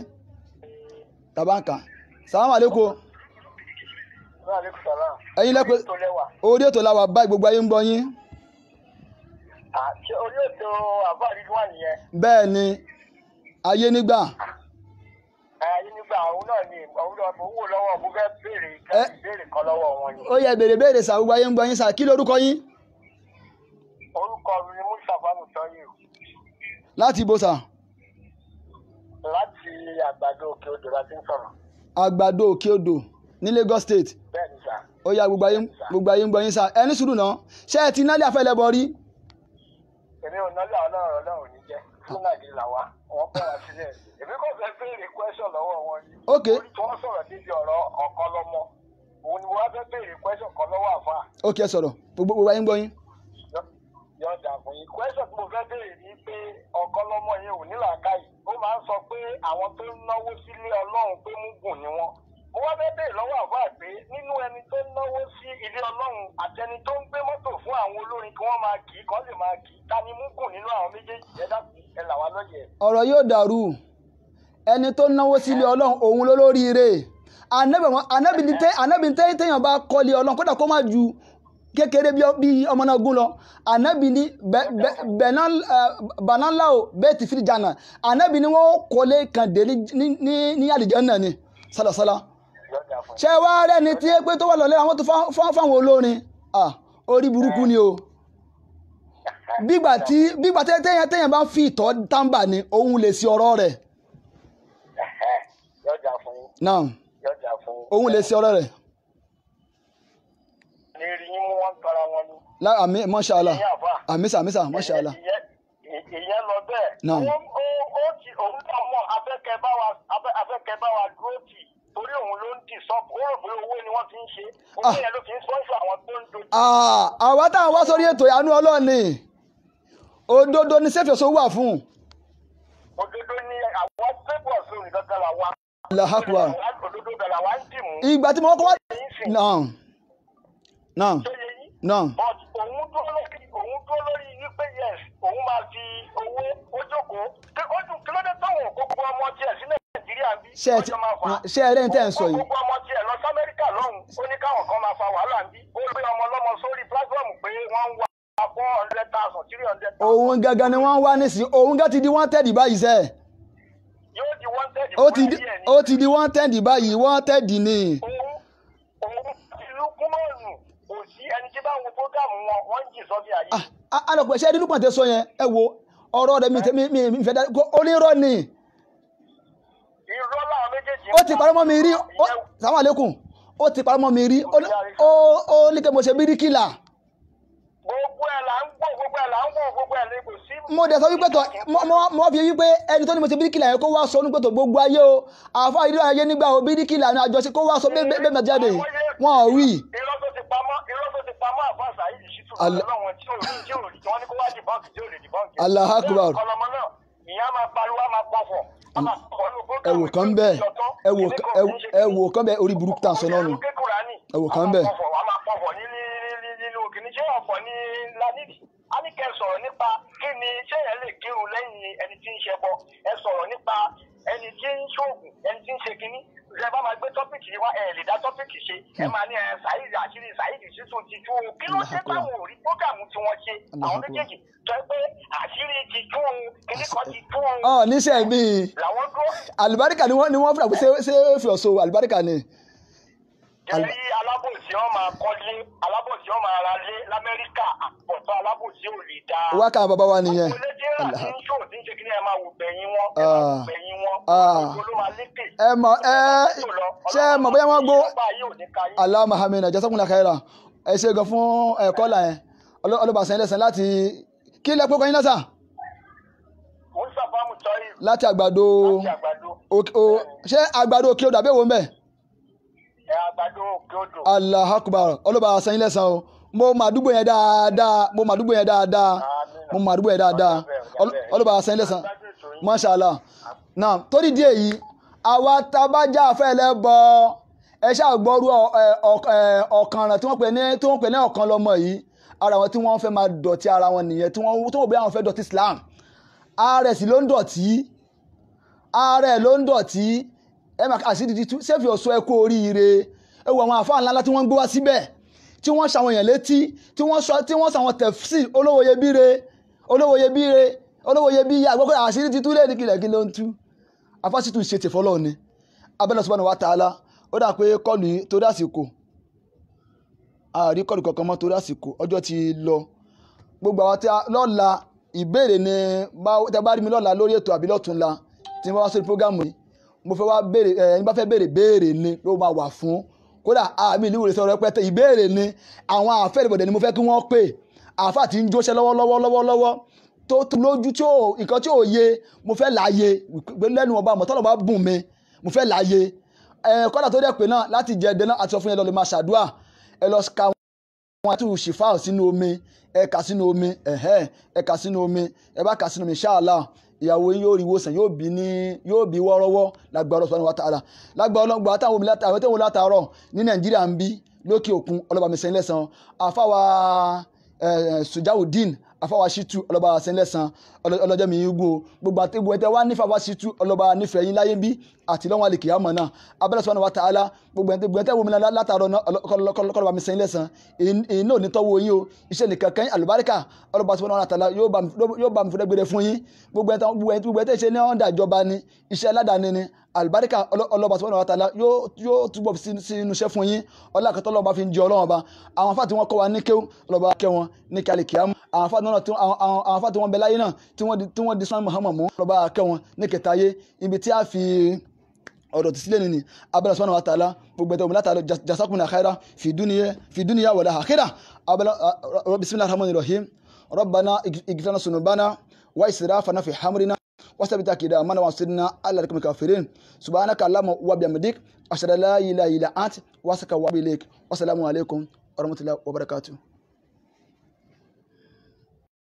tàbá ń kà salamu alaikum ẹ̀yin lẹ́pẹ́ orí ètò láwà báyìí gbogbo ayé ń gbọ́ yín Ṣé orí ètò àbárí wà nìyẹn? bẹ́ẹ̀ ni ayé nígbà. Ayé nígbà òun náà ni òun lọ mọ̀ wò lọ́wọ́ mo fẹ́ béèrè kan lọ́wọ́ wọn ni. ó yẹ béèrè sà gbogbo ayé ń gbọ́ yín sà kí lórúkọ yín. Orúkọ mi ni Mustapha Mutoyi. láti ibo sà. Láti Àgbàdo Òkè Odò láti ń sọ̀rọ̀. Àgbàdo Òkè Odò ní Lagos State. Bẹ́ẹ̀ni sà. ó yá gbogbo ayé ń gbọ́ yín sà ẹni sùúrù náà ṣé ẹ ti nálẹ̀ afẹ́lẹ́bọ rí. Èmi ò nálẹ̀ ọlọ́run ní jẹ́ fún Nàìjíríà wa wọ́n bẹ̀rẹ̀ sílẹ̀. Èmi kò fẹ́ béèrè question lọ́wọ́ wọn ni. ok Orí tí wọ́n sọ̀rọ̀ níbi ọ̀rọ̀ ọ̀kan lọ́mọ òun ni wọ́n fẹ́ béèrè question kan lọ́wọ́ àfa. ok sọ̀rọ̀ gbogbo ayé ń gbọ́ yín. Yọ̀dà fún yín question tí mo fẹ́ béèrè ni pé ọ̀kan lọ́mọ yẹn ò ní làákàyè ó máa ń sọ pé àwọn tó ń náwó sílé Ọlọ́run pé múgùn ni wọ́n. Mo wá fẹ́ béèrè lọ́wọ́ àfa pé nínú ẹni tó ń náwó sí ilé Ọlọ́run àti ẹni tó ń gbé mọ́tò fún àwọn olórin kí wọ́n máa kì í kọ́ lè máa kì í ta ni múgùn nínú àwọn méjèèjì ẹ là wá lọ́yẹ̀. ọ̀rọ̀ yóò dàrú ẹni tó náwó sílé Ọlọ́run òun ló lóríire ànábì téèyàn bá kọ́lé Ọlọ́run kódà kó má ju kékeré bí ọmọ náà gún lọ ànábì ní bananlao bẹ́ẹ̀ ti fi jànà ànábì ní wọ́n kọ́lé kan dé ní àlìjánnà ni sálàsálà ṣé wàá rẹ́ni tí pé tó wà lọ́lẹ́ àwọn tó fáwọn olórin orí burúkú ni o bígbà téèyàn bá ń fi ìtọ́ tàǹbà ni òun lè sí ọ̀rọ̀ rẹ̀ náà òun lè sí ọ̀rọ̀ rẹ̀. àmì mọ́ṣáláà àmísà mọ́ṣáláà. ìyẹn lọ bẹ́ẹ̀ òun náà mọ̀ afẹ́kẹ́ bá wa dúró tì torí òun ló ń tì sọ́ọ̀bù ó rò pé owó ni wọ́n fi ń ṣe owó yẹn ló fi ń sponsor àwọn tó ń dojú. àwa táwọn wá sórí ètò ìyanu ọlọ́ọ̀ni òdodo ni sẹ́fẹ̀sọ wà fún. òdodo ni àwọn pépọ̀ sórí kankan là wá. làhákùá òdodo bẹ̀rẹ̀ wá ń dì mú. ìgbà tí mo kọ́ wá. náà. but òun dúró lórí wípé yes òun máa fi owó ó jókòó kí ló dé táwọn gbogbo ọmọ tiẹ̀ sí Nàìjíríà bí ọjọ́ máa fà á. ṣé ẹ rẹ́ ń tẹ́ ń sọ yìí. gbogbo ọmọ tiẹ̀ lọ sí Amẹ́ríkà lọ́hùn ó ní káwọn kan máa fa wàhálà ń bí ó gbé ọmọ ọlọ́mọ sórí platform pé wọ́n ń wá 400,000 300,000. òun gangan ni wọ́n ń wá nísìnyí òun gan ti di wanted báyìí sẹ́. yóò di wanted. ó ti di wanted báyìí wanted ni. òun ti lukú mọ́ọ̀nù kò sí ẹni tí bá ń wo fógàmù wọn ń jì sọ́bí ayé. alọ́pọ̀ ṣe nínú pàtẹ́ sọ yẹn ẹ wo ọ̀rọ̀ rẹ̀ mi fẹ́ dá onírọ́ ni. irọ́ làwọn méjèèjì. ó ti parọ́ mọ́ mi rí sàmú àlékún ó ti parọ́ mọ́ mi rí ó ní kí mo ṣe bíríkìlà. gbogbo ẹ̀ là ń gbọ́ gbogbo ẹ̀ lè kò sí. mo dẹ̀ sọ wípé tó mo fi wípé ẹni tó ní mo ṣe bíríkìlà yẹn kó wá sọ nípé tó gbogbo ayé o àfa ìdílé ayé nígbà o bíríkìlà ní àjọṣe kó wá sọ bẹ́ẹ̀ mẹ́ta jáde wọn ò wí. irọ́ tó ti pamọ́ àfa sàyídì sí tù lọ́wọ́ tí ò rí wọ́n ní kó wá dìbọ́ǹkì tí ò lè dìbọ́ǹkì. Allahu Akbar. ọlọmọ náà ìyá máa pariwo máa pọ̀fọ̀. ẹwò kan bẹ́ẹ̀ ẹwò kan bẹ́ẹ̀ orí burúkú tàn sọ náà nù ẹwò kan bẹ́ẹ̀. nínú kìíní ṣé ọ̀pọ̀ ní lánìí a ní kẹ́ sọ̀rọ̀ nípa kí ni ṣé ẹ lè kírun lẹ́yìn ẹni tí ń ṣẹbọ ẹ sọ̀rọ̀ nípa ẹni tí ń ṣoògùn ẹni tí ń ṣe kínní ṣe bá máa gbé tọ́pìkì wá ẹ lè dá tọ́pìkì ṣe ẹ máa ní ṣáìdì àṣírí ṣáìdì sísun ti tú o kí ló ṣe báwọn ò rí prógàmù tí wọ́n ṣe àwọn méjèèjì sọ pé àṣírí ti tú o kíní kan ti tú o. níṣẹ́ mi àlùbáríkà ni wọ́n fúnra pé ṣé fi ọ̀ṣọ́ àlùbáríkà ni. jẹ́rí alábòsí ọ̀ máa kọ́lé alábòsí ọ̀ máa ra lé lamẹ́ríkà àpọ̀tọ́ alábòsí ò lè dá. wákà bàbá wa nìyẹn. ọkùnrin tí ń rà tí ń ṣó tí ń ṣe kí ni ẹ máa wò gbẹ̀yìn wọn ẹ mọ̀ ṣé ẹ mọ̀ bóyá wọ́n gbó Allahumma amina jazakumullahu khairan ẹ ṣe gan fún ẹ̀kọ́ là yẹn ọlọ́bàṣẹ́ ẹlẹ́sìn láti kí lẹ́ pé kọ́yìn lọ́sà. láti Àgbàdo ṣé Àgbàdo Òkè Odò àbẹ́wò ń bẹ̀. Àgbàdo Òkè Odò. Allahu Akbar ọlọ́bàṣẹ́ ẹlẹ́sìn o mo mà àdúgbò yẹn dáadáa ọlọ́bàṣẹ́ ẹlẹ́sìn mashallah náà torí díẹ̀ yìí àwa tábàjá afẹ́lẹ́ bọ ẹ ṣàgbọ́rú ọ̀kànràn tí wọ́n pè ní ọ̀kan lọ́mọ yìí ara wọn tí wọ́n fẹ́ máa dọ̀tí ara wọn nìyẹn tí wọ́n bí àwọn fẹ́ dọ̀tí Islam ààrẹ sì ló ń dọ̀tí ẹ máa àṣírí títú sẹ́fì ọ̀ṣọ́ ẹ kú oríire ẹ wo àwọn àfáà ńlá tí wọ́n ń gbé wá síbẹ̀ tí wọ́n ṣàwọn èèyàn létí tí wọ́n ṣàwọn tẹ̀fsì olówó iyebíire olówó iyebíye àgbọ́kọ̀ àṣírí ti tú lẹ́ni kílẹ̀ kí ló ń tú afásitù ṣe tè fọlọ́ ni abẹ́lẹ̀ subhanahu wa ta'ala ó dà pé kọlù torí àsìkò àrí kọlù kankan mọ́ torí àsìkò ọjọ́ ti lọ gbogbo àwọn tí lọ́la ìbéèrè ni tẹ bá rí mi lọ́la lórí ètò àbí lọ́túnla tí wọ́n wá sórí prógámù yìí mo fẹ́ wá béèrè ẹ̀yin bá fẹ́ béèrè ni ló máa wà fún kódà àmì ìlú ìwòrán sọ̀rọ̀ pẹ́tẹ́ ìbéèrè ni àwọn àfẹ́rẹ́bọ̀dẹ̀ ni mo fẹ́ kí wọ́n pè àfà tí ń jóṣẹ́ lọ́wọ́lọ́wọ́ tó lójú tí nǹkan tí ò yé mo fẹ́ láàyè lẹ́nu ọba mọ̀tọ́lọ̀ bá bùn mi mo fẹ́ láàyè kọ́dà tó dẹ̀ pé náà láti jẹ ẹdẹ náà àti sọ fún yẹn lọ lè máa ṣàdúrà ẹ lọ ka wọn àti ṣìfà sínú omi ẹ kà sínú omi ẹ kà sínú omi ẹ bá kà sínú omi ṣáàlà ìyàwó yín yóò rí ìwòsàn yóò bí wọ́rọ́wọ́ lágbára Subhanahu wa ta'ala lágbára ọlọ́gbà àtàwọn omi látàwọn tó ń látàárọ̀ ní Nàìjíríà ń bí lókè òkun ọlọ́ba mi sẹ́yìn lẹ́sàn àfáwà Sujawudeen afáwa Shitu ọlọ́ba sẹ́ńlẹ̀sán ọlọ́jọ́ mi yín gbó gbogbo àtẹ̀gbọ́ ẹ̀tẹ̀ wá nífà wá Shitu ọlọ́ba nífẹ̀ẹ́ yín láyé bí àti lọ́wọ́n àlèkè àmọ́ náà abẹ́rẹ́ Subhanahu wa ta'ala gbogbo ẹ̀tẹ̀ wọ́n mi látàrọ̀ kọ́lọ́ba mi sẹ́yìn lẹ́sàn èyí náà ní tọ́wọ́ yín o iṣẹ́ nìkan kẹ́yìn àlùbáríkà ọlọ́ba Subhanahu wa ta'ala yóò bá mi fúnẹ́ gbére fún yín gbogbo ẹ̀tẹ̀ ṣe ní ọ̀ndà ìjọba ni iṣẹ́ aládàáni ni àlùbáríkà ọlọ́ba Subhanahu wa ta'ala yóò túbọ̀ sínú iṣẹ́ fún yín ọlọ́kàtọ́ ọlọ́ba fi ń jẹ ọlọ́wọ́n ba àwọn afá tí wọ́n kọ́ wa ní kéwù ọlọ́ba kẹ́ wọn ní kálí kìámù àwọn afá tí wọ́n bẹ láyé náà tí wọ́n di sọ́nà Muhammad mú ọlọ́ba kẹ́ wọn ní kẹta ayé ibi tí a fi ọ̀rọ̀ tí sílẹ̀ nìní abẹ́rẹ́ Subhanahu wa ta'ala gbogbo ẹ̀tọ́ òmìnira jazakumullahu khairan fi dunya wal akhirah abẹ́rẹ́ bismillahir rahmanir rahim rabbana ighfir lana dhunubana wa israfana fi amrina وثبت أقدامنا وانصرنا على القوم الكافرين سبحانك اللهم وبحمدك أشهد أن لا إله إلا أنت وأستغفرك وأتوب إليك والسلام عليكم ورحمة الله وبركاته.